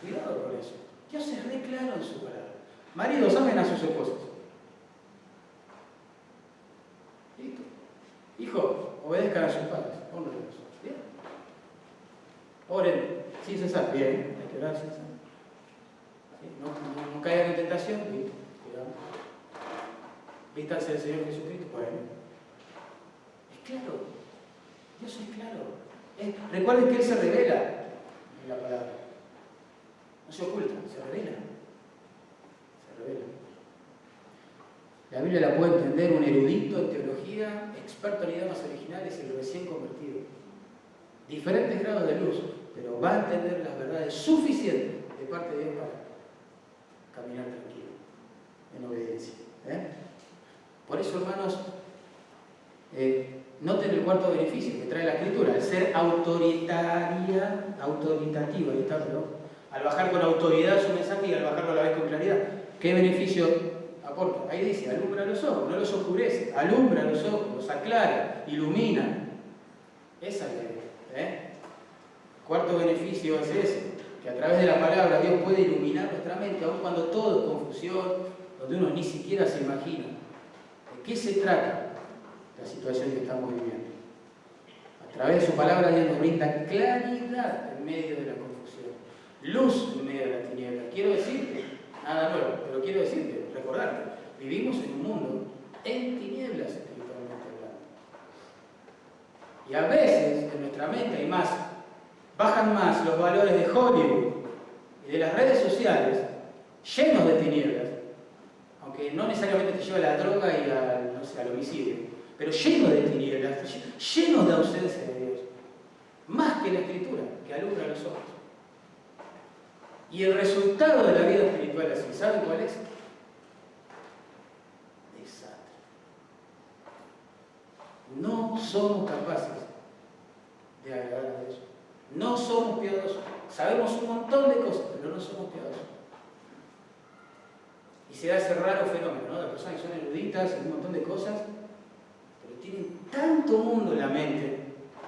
Cuidado con eso. Dios es re claro en su palabra. Maridos, amen a sus esposas. Listo. Hijos, obedezcan a sus padres. Honrenlos. ¿Bien? Oren sin cesar. Bien. Hay que orar sin cesar. ¿Sí? No caigan en tentación. Bien. Cuidado. Vístanse del Señor Jesucristo. Bueno. Es claro. Dios es claro. Recuerden que Él se revela en la palabra. No se oculta, se revela. Se revela. La Biblia la puede entender un erudito en teología, experto en idiomas originales y el recién convertido. Diferentes grados de luz, pero va a entender las verdades suficientes de parte de Dios para caminar tranquilo, en obediencia. Por eso, hermanos, Noten el cuarto beneficio que trae la Escritura, el ser autoritativo, ahí está, ¿no? Al bajar con autoridad su mensaje y al bajarlo a la vez con claridad. ¿Qué beneficio aporta? Ahí dice, alumbra los ojos, no los oscurece, alumbra los ojos, los aclara, ilumina. Esa es la idea. Cuarto beneficio es ese, que a través de la palabra Dios puede iluminar nuestra mente, aun cuando todo es confusión, donde uno ni siquiera se imagina. ¿De qué se trata la situación que estamos viviendo? A través de su palabra Dios nos brinda claridad en medio de la confusión, luz en medio de la tiniebla. Quiero decirte, nada nuevo, pero quiero decirte, recordarte, vivimos en un mundo en tinieblas espiritualmente hablando. Y a veces en nuestra mente hay más, bajan más los valores de Hollywood y de las redes sociales llenos de tinieblas, aunque no necesariamente te lleva a la droga y al homicidio, pero llenos de tinieblas, llenos de ausencia de Dios, más que la Escritura, que alumbra los ojos. Y el resultado de la vida espiritual así, ¿saben cuál es? Desastre. No somos capaces de agradar a Dios. No somos piadosos. Sabemos un montón de cosas, pero no somos piadosos. Y se da ese raro fenómeno, ¿no? De personas que son eruditas en un montón de cosas, pero tienen tanto mundo en la mente,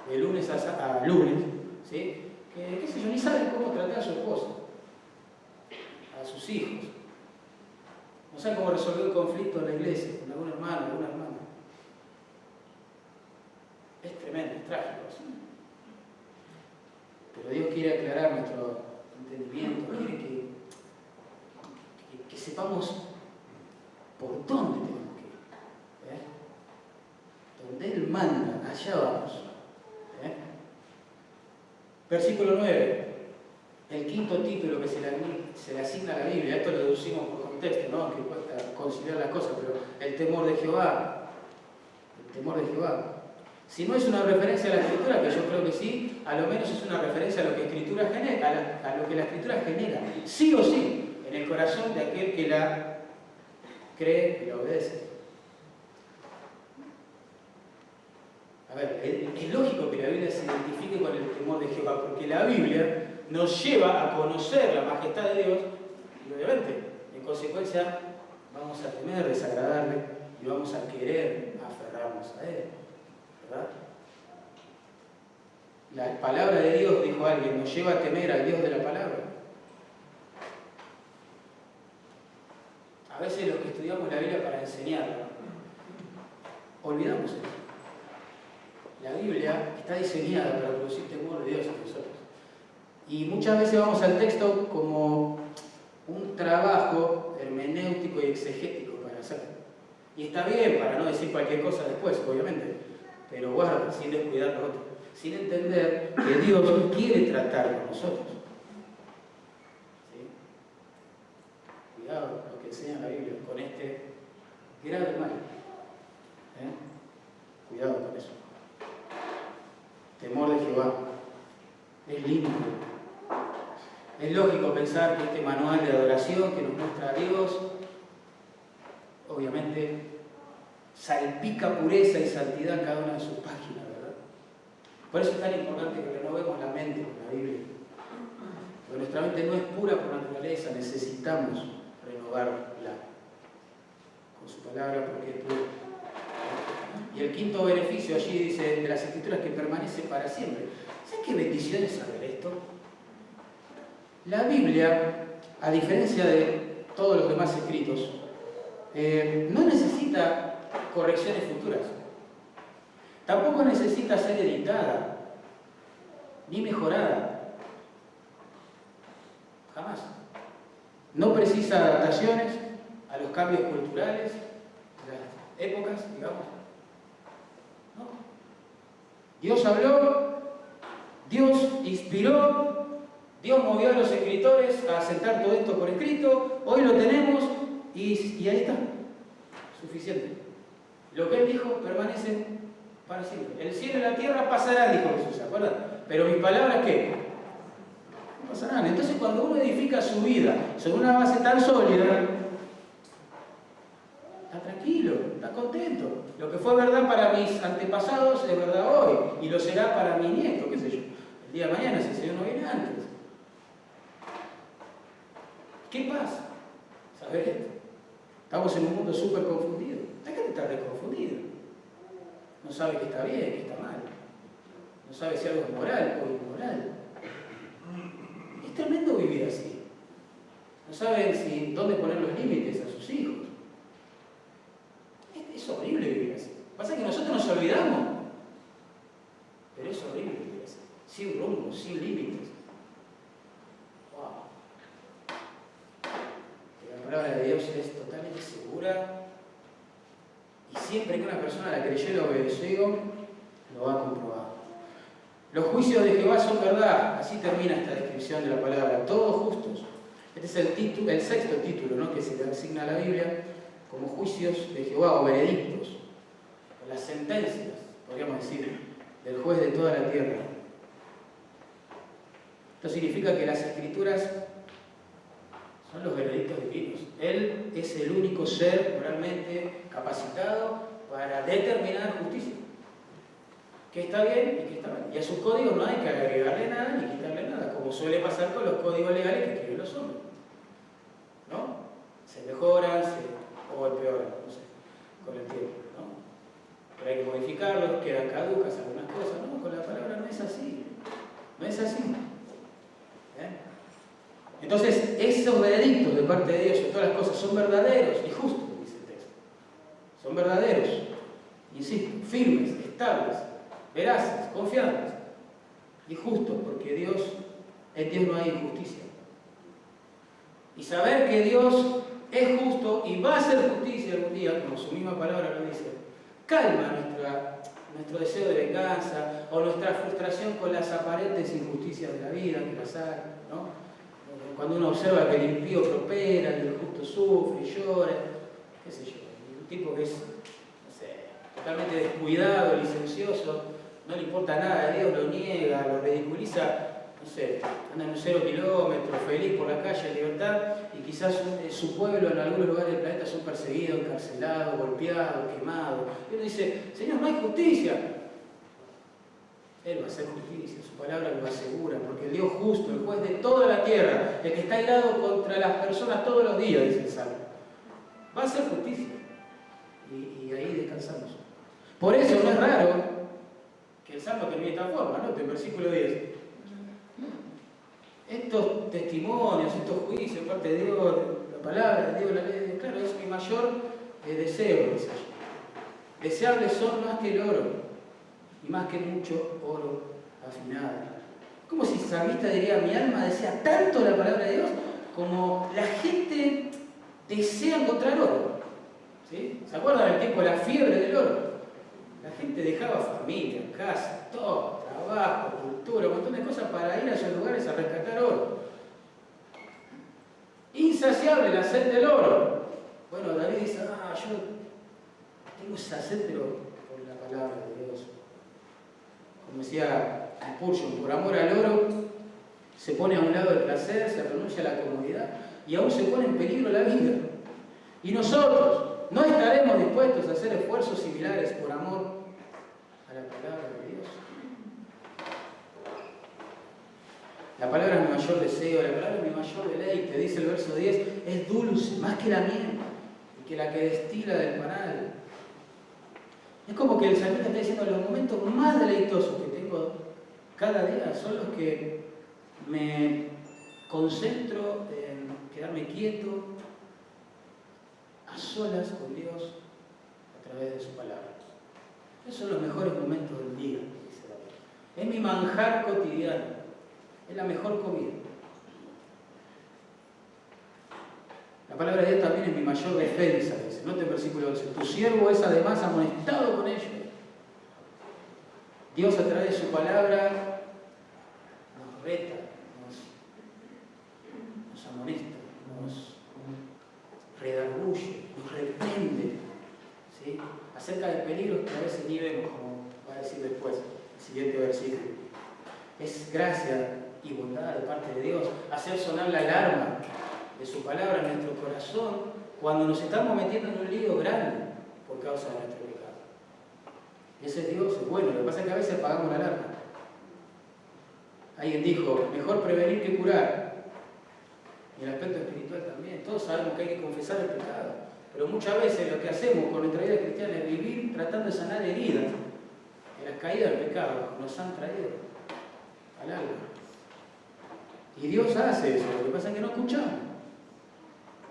de lunes a lunes, ¿sí? Que, qué sé yo, ni saben cómo tratar a su esposa, a sus hijos. No saben cómo resolver un conflicto en la iglesia, con algún hermano, alguna hermana. Es tremendo, es trágico, ¿sí? Pero Dios quiere aclarar nuestro entendimiento, quiere que sepamos por dónde tenemos que ir. Donde Él manda, allá vamos. Versículo 9, el quinto título que se le asigna a la Biblia, esto lo deducimos por contexto, ¿no? Que cuesta considerar las cosas, pero el temor de Jehová. El temor de Jehová. Si no es una referencia a la Escritura, que yo creo que sí, a lo menos es una referencia a lo que Escritura genera, a lo que la Escritura genera, sí o sí, en el corazón de aquel que la cree y la obedece. A ver, es lógico que la Biblia se identifique con el temor de Jehová, porque la Biblia nos lleva a conocer la majestad de Dios y obviamente, en consecuencia, vamos a temer desagradarle y vamos a querer aferrarnos a Él. ¿Verdad? La palabra de Dios, dijo alguien, nos lleva a temer al Dios de la palabra. A veces los que estudiamos la Biblia para enseñarla, olvidamos eso. La Biblia está diseñada para producir temor de Dios en nosotros. Y muchas veces vamos al texto como un trabajo hermenéutico y exegético para hacer. Y está bien para no decir cualquier cosa después, obviamente. Pero guarda, sin descuidar lo otro, sin entender que Dios quiere tratar con nosotros. ¿Sí? Cuidado lo que enseña la Biblia con este grave mal. Cuidado con eso. Temor de Jehová. Es lindo. Es lógico pensar que este manual de adoración que nos muestra a Dios, obviamente, salpica pureza y santidad en cada una de sus páginas, ¿verdad? Por eso es tan importante que renovemos la mente con la Biblia. Porque nuestra mente no es pura por naturaleza, necesitamos renovarla con su palabra porque es pura. Y el quinto beneficio allí dice de las Escrituras que permanece para siempre. ¿Sabes qué bendición es saber esto? La Biblia, a diferencia de todos los demás escritos, no necesita correcciones futuras. Tampoco necesita ser editada, ni mejorada. Jamás. No precisa adaptaciones a los cambios culturales, de las épocas, digamos. No. Dios habló, Dios inspiró, Dios movió a los escritores a sentar todo esto por escrito, hoy lo tenemos y ahí está. Suficiente. Lo que Él dijo permanece para siempre. El cielo y la tierra pasarán, dijo Jesús, ¿se acuerdan? Pero mis palabras, ¿qué? No pasarán. Entonces, cuando uno edifica su vida sobre una base tan sólida, está tranquilo. está contento. Lo que fue verdad para mis antepasados es verdad hoy, y lo será para mi nieto, qué sé yo, el día de mañana si el Señor no viene antes. ¿Qué pasa? ¿Sabes esto? Estamos en un mundo súper confundido. La gente está reconfundida. No sabe qué está bien, qué está mal. No sabe si algo es moral o inmoral. Es tremendo vivir así. No saben dónde poner los límites a sus hijos. Es horrible vivir así. Pasa que nosotros nos olvidamos. Pero es horrible vivir así. Sin rumbo, sin límites. Wow. La palabra de Dios es totalmente segura. Y siempre que una persona la creyó y la obedeció, lo va a comprobar. Los juicios de Jehová son verdad. Así termina esta descripción de la palabra. Todos justos. Este es el sexto título, ¿no?, que se le asigna a la Biblia como juicios de Jehová o veredictos. O las sentencias, podríamos decir, del juez de toda la tierra. Esto significa que las Escrituras son los veredictos divinos. Él es el único ser moralmente capacitado para determinar justicia. Que está bien y que está mal. Y a sus códigos no hay que agregarle nada ni quitarle nada, como suele pasar con los códigos legales que escriben los hombres. ¿No? Se mejoran o empeoran, no sé, con el tiempo. ¿No? Pero hay que modificarlos, quedan caducas algunas cosas. No, con la palabra no es así. No es así. Entonces, esos veredictos de parte de Dios en todas las cosas son verdaderos y justos, dice el texto. Son verdaderos, insisto, firmes, estables, veraces, confiables y justos, porque en Dios no hay injusticia. Y saber que Dios es justo y va a hacer justicia algún día, como su misma palabra lo dice, calma nuestro deseo de venganza o nuestra frustración con las aparentes injusticias de la vida que las hay, ¿no? Cuando uno observa que el impío prospera, y el justo sufre y llora, qué sé yo, un tipo que es, no sé, totalmente descuidado, licencioso, no le importa nada de Dios, lo niega, lo ridiculiza, no sé, anda en un 0 kilómetro, feliz por la calle en libertad, y quizás su pueblo en algunos lugares del planeta son perseguidos, encarcelados, golpeados, quemados. Y uno dice, Señor, no hay justicia. Él va a hacer justicia, su palabra lo asegura, porque el Dios justo, el juez de toda la tierra, el que está airado contra las personas todos los días, dice el Salmo, va a hacer justicia. Y ahí descansamos. Por eso no es raro que el Salmo termine de esta forma, ¿no? En versículo 10. Estos testimonios, estos juicios de parte de Dios, la palabra de Dios, la ley, claro, es mi mayor deseo, dice allí. Deseables son más que el oro, y más que mucho oro afinado. Como si el salmista diría, mi alma desea tanto la palabra de Dios, como la gente desea encontrar oro. ¿Sí? ¿Se acuerdan del tiempo de la fiebre del oro? La gente dejaba familia, casa, todo, trabajo, cultura, un montón de cosas para ir a esos lugares a rescatar oro. Insaciable la sed del oro. Bueno, David dice, yo tengo esa sed, pero por la palabra de Dios. Como decía Spurgeon, por amor al oro se pone a un lado el placer, se renuncia a la comodidad y aún se pone en peligro la vida. Y nosotros no estaremos dispuestos a hacer esfuerzos similares por amor a la palabra de Dios. La palabra es mi mayor deseo, la palabra es mi mayor deleite, dice el verso 10, es dulce, más que la miel, y que la que destila del panal. Es como que el salmista está diciendo, los momentos más deleitosos que tengo cada día son los que me concentro en quedarme quieto, a solas con Dios, a través de su palabra. Esos son los mejores momentos del día, dice David. Es mi manjar cotidiano, es la mejor comida. La palabra de Dios también es mi mayor defensa, dice. Note el versículo 11. Tu siervo es además amonestado con ello. Dios a través de su palabra nos reta, nos amonesta, nos redarguye, nos reprende, ¿sí? Acerca de peligros que a veces ni vemos, como va a decir después el siguiente versículo. Es gracia y bondad de parte de Dios hacer sonar la alarma de su palabra en nuestro corazón cuando nos estamos metiendo en un lío grande por causa de nuestro pecado. Ese Dios es bueno, lo que pasa es que a veces apagamos la alarma. Alguien dijo, mejor prevenir que curar. Y en el aspecto espiritual también. Todos sabemos que hay que confesar el pecado. Pero muchas veces lo que hacemos con nuestra vida cristiana es vivir tratando de sanar heridas que las caídas del pecado nos han traído al alma. Y Dios hace eso, lo que pasa es que no escuchamos.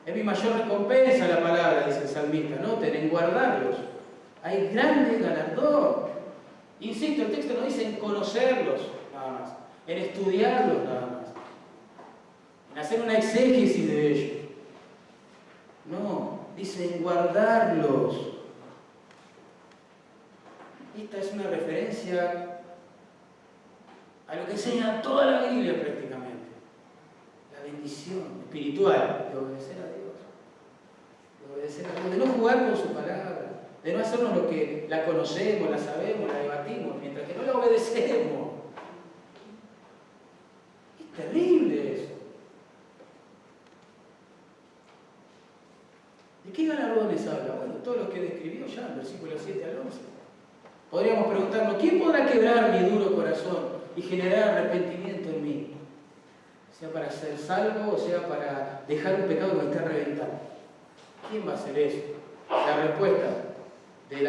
Es mi mayor recompensa la palabra, dice el salmista, noten, en guardarlos. Hay grande galardón. Insisto, el texto no dice en conocerlos nada más, en estudiarlos nada más, en hacer una exégesis de ellos. No, dice en guardarlos. Esta es una referencia a lo que enseña toda la Biblia prácticamente. La bendición espiritual de obedecer a Dios. De obedecer a Dios, de no jugar con su palabra, de no hacernos lo que la conocemos, la sabemos, la debatimos, mientras que no la obedecemos. Es terrible eso. ¿De qué galardones habla? Bueno, todos los que describió ya en versículos 7 al 11. Podríamos preguntarnos, ¿quién podrá quebrar mi duro corazón y generar arrepentimiento en mí? Sea para ser salvo o sea para dejar un pecado que me está reventando. ¿Quién va a hacer eso? La respuesta de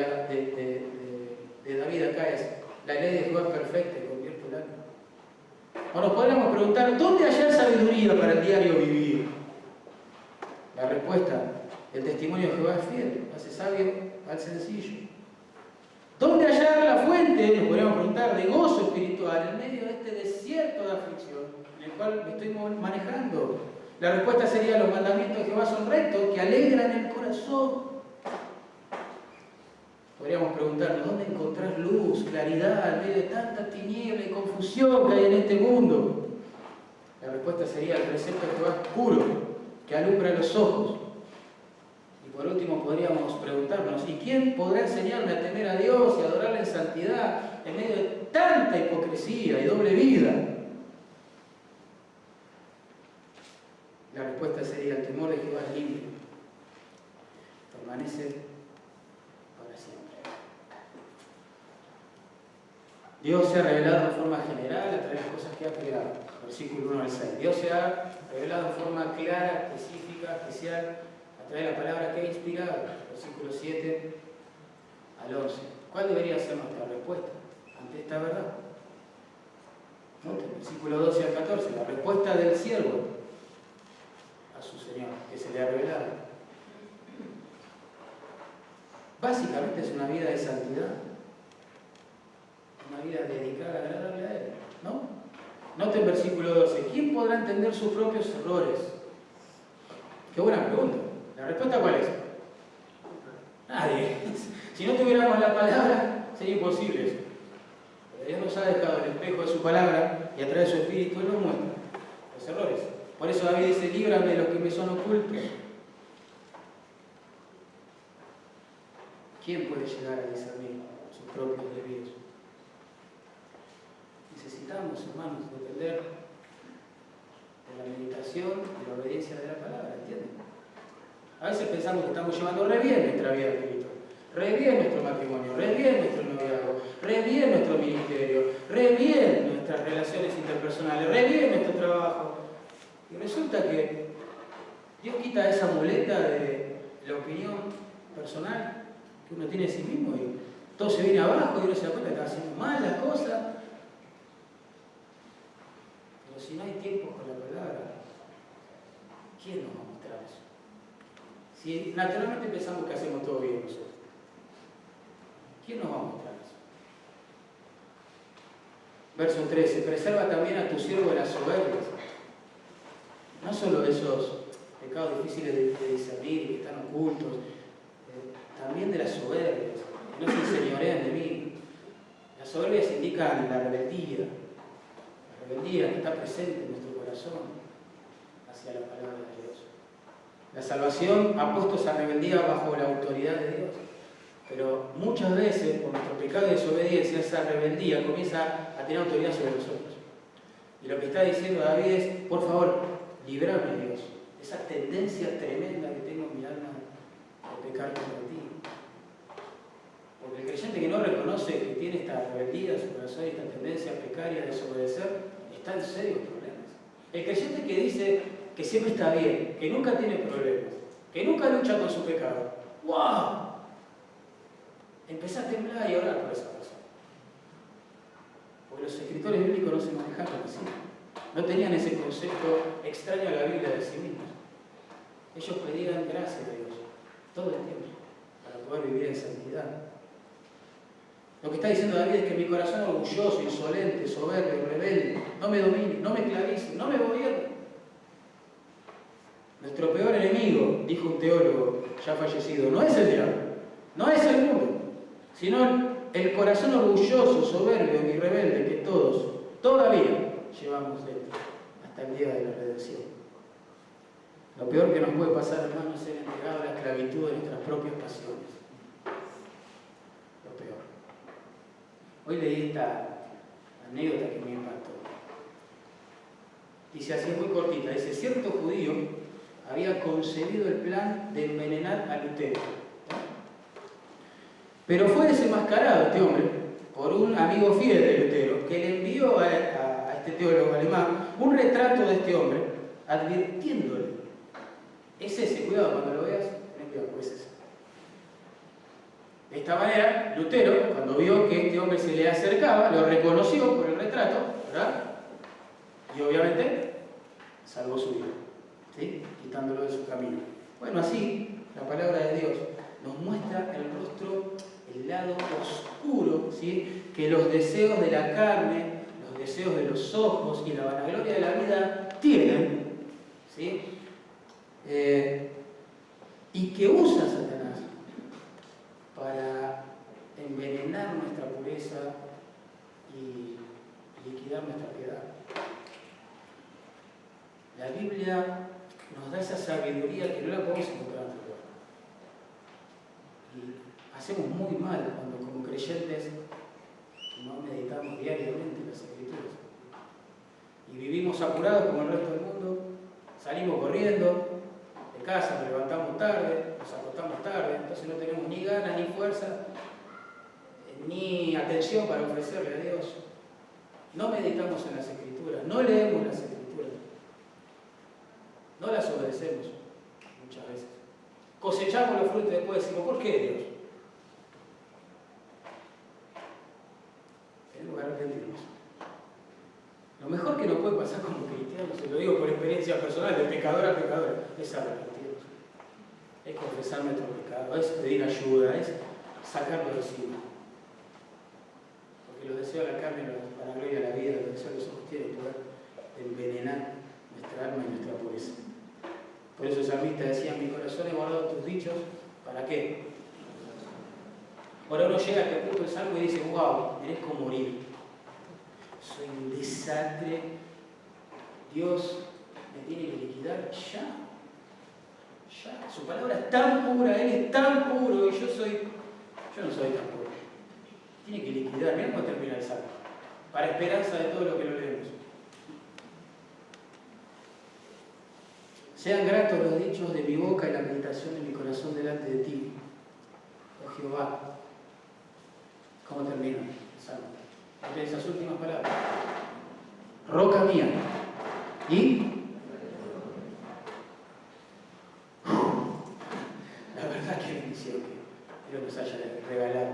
David acá es, la ley de Jehová es perfecta y convierte el alma. O nos podríamos preguntar, ¿dónde hallar sabiduría para el diario vivir? La respuesta, el testimonio de Jehová es fiel, hace sabio al sencillo. ¿Dónde hallar la fuente, nos podríamos preguntar, de gozo espiritual en medio de este desierto de aflicción en el cual me estoy manejando? La respuesta sería, los mandamientos de Jehová son rectos, que alegran el corazón. Podríamos preguntarnos, ¿dónde encontrar luz, claridad, en medio de tanta tiniebla y confusión que hay en este mundo? La respuesta sería, el precepto de Jehová es puro, que alumbra los ojos. Y por último podríamos preguntarnos, ¿y quién podrá enseñarme a temer a Dios y adorarle en santidad en medio de tanta hipocresía y doble vida? La respuesta sería, el temor de Jehová es limpio, permanece para siempre. Dios se ha revelado en forma general a través de las cosas que ha creado. Versículo 1 al 6. Dios se ha revelado en forma clara, específica, especial, a través de la palabra que ha inspirado. Versículo 7 al 11. ¿Cuál debería ser nuestra respuesta ante esta verdad? Noten, versículo 12 al 14. La respuesta del siervo a su Señor, que se le ha revelado. Básicamente es una vida de santidad, una vida dedicada a agradarle a Él, ¿no? Noten versículo 12. ¿Quién podrá entender sus propios errores? Qué buena pregunta. ¿La respuesta cuál es? Nadie. Si no tuviéramos la palabra, sería imposible eso. Pero Dios nos ha dejado el espejo de su palabra y a través de su espíritu Él nos muestra los errores. Por eso David dice, líbrame de los que me son ocultos. ¿Quién puede llegar a discernir sus propios desvíos? Necesitamos, hermanos, depender de la meditación y la obediencia de la palabra, ¿entienden? A veces pensamos que estamos llevando re bien nuestra vida espiritual, re bien nuestro matrimonio, re bien nuestro noviazgo, re bien nuestro ministerio, re bien nuestras relaciones interpersonales, re bien nuestro trabajo. Y resulta que Dios quita esa muleta de la opinión personal que uno tiene de sí mismo y todo se viene abajo y uno se da cuenta que está haciendo mal las cosas. Pero si no hay tiempo con la palabra, ¿quién nos va a mostrar eso? Si naturalmente pensamos que hacemos todo bien nosotros, ¿quién nos va a mostrar eso? Verso 13, preserva también a tu siervo de las soberbias. No solo de esos pecados difíciles de discernir, que están ocultos, también de las soberbias, que no se enseñorean de mí. Las soberbias indican la rebeldía que está presente en nuestro corazón hacia la palabra de Dios. La salvación ha puesto esa rebeldía bajo la autoridad de Dios. Pero muchas veces, por nuestro pecado de desobediencia, esa rebeldía comienza a tener autoridad sobre nosotros. Y lo que está diciendo David es, por favor, líbrame, Dios, de esa tendencia tremenda que tengo en mi alma de pecar contra ti. creyente que no reconoce que tiene esta rebeldía en su corazón y esta tendencia precaria a desobedecer, está en serios problemas. El creyente que dice que siempre está bien, que nunca tiene problemas, que nunca lucha con su pecado, ¡wow! Empezá a temblar y a orar por esa persona. Porque los escritores bíblicos no se manejaban así. No tenían ese concepto extraño a la Biblia de sí mismos. Ellos pedían gracia a Dios todo el tiempo para poder vivir en santidad. Lo que está diciendo David es que mi corazón orgulloso, insolente, soberbio, rebelde, no me domine, no me esclavice, no me gobierne. Nuestro peor enemigo, dijo un teólogo ya fallecido, no es el diablo, no es el mundo, sino el corazón orgulloso, soberbio y rebelde que todos todavía llevamos dentro hasta el día de la redención. Lo peor que nos puede pasar, hermano, es ser entregado a la esclavitud de nuestras propias pasiones. Lo peor. Hoy leí esta anécdota que me impactó. Dice así, es muy cortita. Dice, cierto judío había concebido el plan de envenenar a Lutero. Pero fue desenmascarado este hombre por un amigo fiel de Lutero que le envió a este teólogo alemán un retrato de este hombre advirtiéndole. Es ese, cuidado cuando lo veas, ten cuidado, es ese. De esta manera, Lutero, cuando vio que este hombre se le acercaba, lo reconoció por el retrato, ¿verdad? Y obviamente salvó su vida, ¿sí? Quitándolo de su camino. Bueno, así la palabra de Dios nos muestra el rostro, el lado oscuro, ¿sí? Que los deseos de la carne, los deseos de los ojos y la vanagloria de la vida tienen, ¿sí? Y que usa Satanás para envenenar nuestra pureza y liquidar nuestra piedad. La Biblia nos da esa sabiduría que no la podemos encontrar en otro lugar. Y hacemos muy mal cuando como creyentes no meditamos diariamente las Escrituras. Y vivimos apurados como el resto del mundo, salimos corriendo de casa, nos levantamos tarde, nos acostamos tarde, entonces no tenemos ni ganas, ni fuerza, ni atención para ofrecerle a Dios. No meditamos en las Escrituras, no leemos las Escrituras, no las obedecemos muchas veces. Cosechamos los frutos y después decimos, ¿por qué Dios? Tenemos que arrepentirnos. Lo mejor que nos puede pasar como cristianos, se lo digo por experiencia personal, de pecador a pecador, es arrepentirnos. Es confesar nuestro pecado, es pedir ayuda, es sacarlo de encima. Porque los deseos de la carne, para la gloria de la vida, los deseos de los ojos tienen poder de envenenar nuestra alma y nuestra pureza. Por eso el salmista decía, mi corazón he guardado tus dichos, ¿para qué? Ahora uno llega a este punto del salmo y dice, wow, merezco morir. Soy un desastre. Dios me tiene que liquidar ya. Ya. Su palabra es tan pura, Él es tan puro y yo no soy tan puro. Tiene que liquidar. Mirá cómo termina el salmo. Para esperanza de todo lo que lo leemos. Sean gratos los dichos de mi boca y la meditación de mi corazón delante de ti, oh Jehová. ¿Cómo termina el salmo? Entre esas últimas palabras. Roca mía. Y la verdad que bendición que Dios nos haya regalado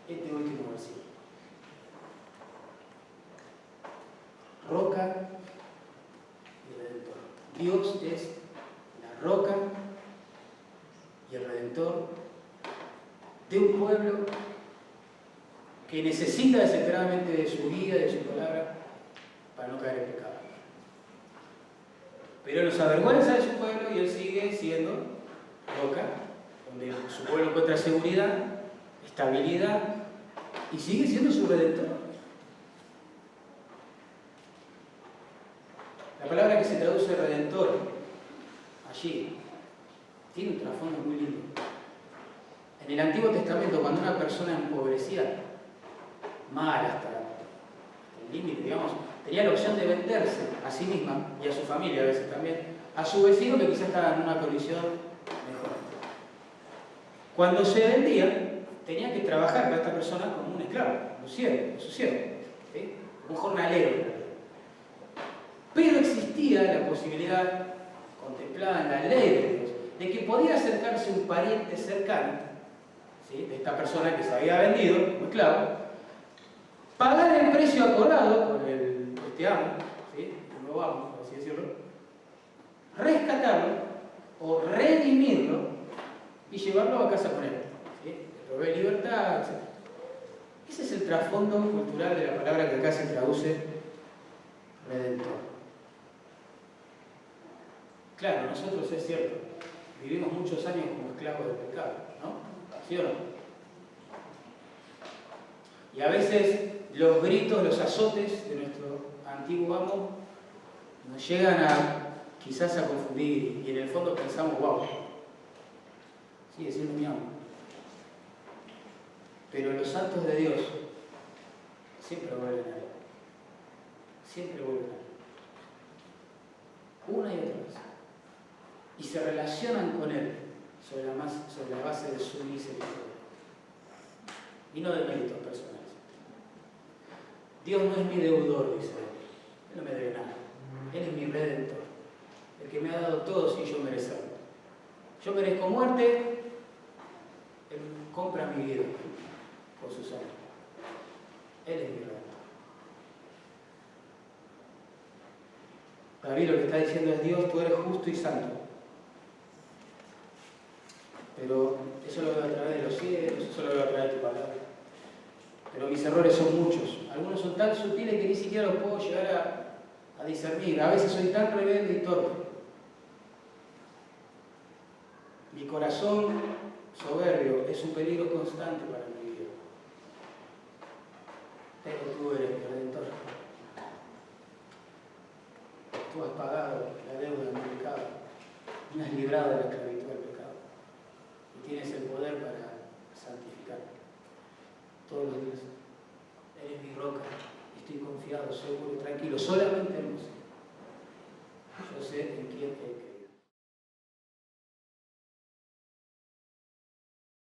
este último versículo. Roca y redentor. Dios es la roca y el redentor de un pueblo que necesita desesperadamente de su guía, de su palabra, para no caer en pecado. Pero Él nos avergüenza de su pueblo y Él sigue siendo roca, donde su pueblo encuentra seguridad, estabilidad, y sigue siendo su redentor. La palabra que se traduce redentor allí tiene un trasfondo muy lindo. En el Antiguo Testamento, cuando una persona empobrecía, mal hasta el límite, digamos, tenía la opción de venderse a sí misma y a su familia a veces también, a su vecino que quizás estaba en una condición mejor. Cuando se vendía, tenía que trabajar para esta persona como un esclavo, un siervo, ¿sí? Un jornalero. Pero existía la posibilidad, contemplada en la ley de Dios, de que podía acercarse un pariente cercano, ¿sí?, de esta persona que se había vendido como esclavo, pagar el precio acordado por este amo, ¿sí?, el nuevo amo, por así decirlo, rescatarlo o redimirlo y llevarlo a casa con él, ¿sí?, le provee libertad, etc. Ese es el trasfondo cultural de la palabra que acá se traduce redentor. Claro, nosotros, es cierto, vivimos muchos años como esclavos del pecado, ¿no? ¿Sí o no? Y a veces los gritos, los azotes de nuestro antiguo amo nos llegan quizás a confundir, y en el fondo pensamos, wow, sigue siendo mi amo. Pero los santos de Dios siempre vuelven a él. Siempre vuelven a él. Una y otra vez. Y se relacionan con él sobre la base de su misericordia. Y no de méritos personales. Dios no es mi deudor, dice él. Él no me debe nada. Él es mi redentor. El que me ha dado todo sin yo merecerlo. Yo merezco muerte. Él compra mi vida con su sangre. Él es mi redentor. David lo que está diciendo es: Dios, tú eres justo y santo. Pero eso lo veo a través de los cielos, eso lo veo a través de tu palabra. Pero mis errores son muchos. Algunos son tan sutiles que ni siquiera los puedo llegar a discernir. A veces soy tan rebelde y torpe. Mi corazón soberbio es un peligro constante para mi vida. Pero tú eres mi redentor. Tú has pagado la deuda de mi pecado. Me has librado de la esclavitud del pecado. Y tienes el poder para santificarme todos los días. Eres mi roca. Estoy confiado, seguro y tranquilo. Solamente en vos. Yo sé en quién he creído.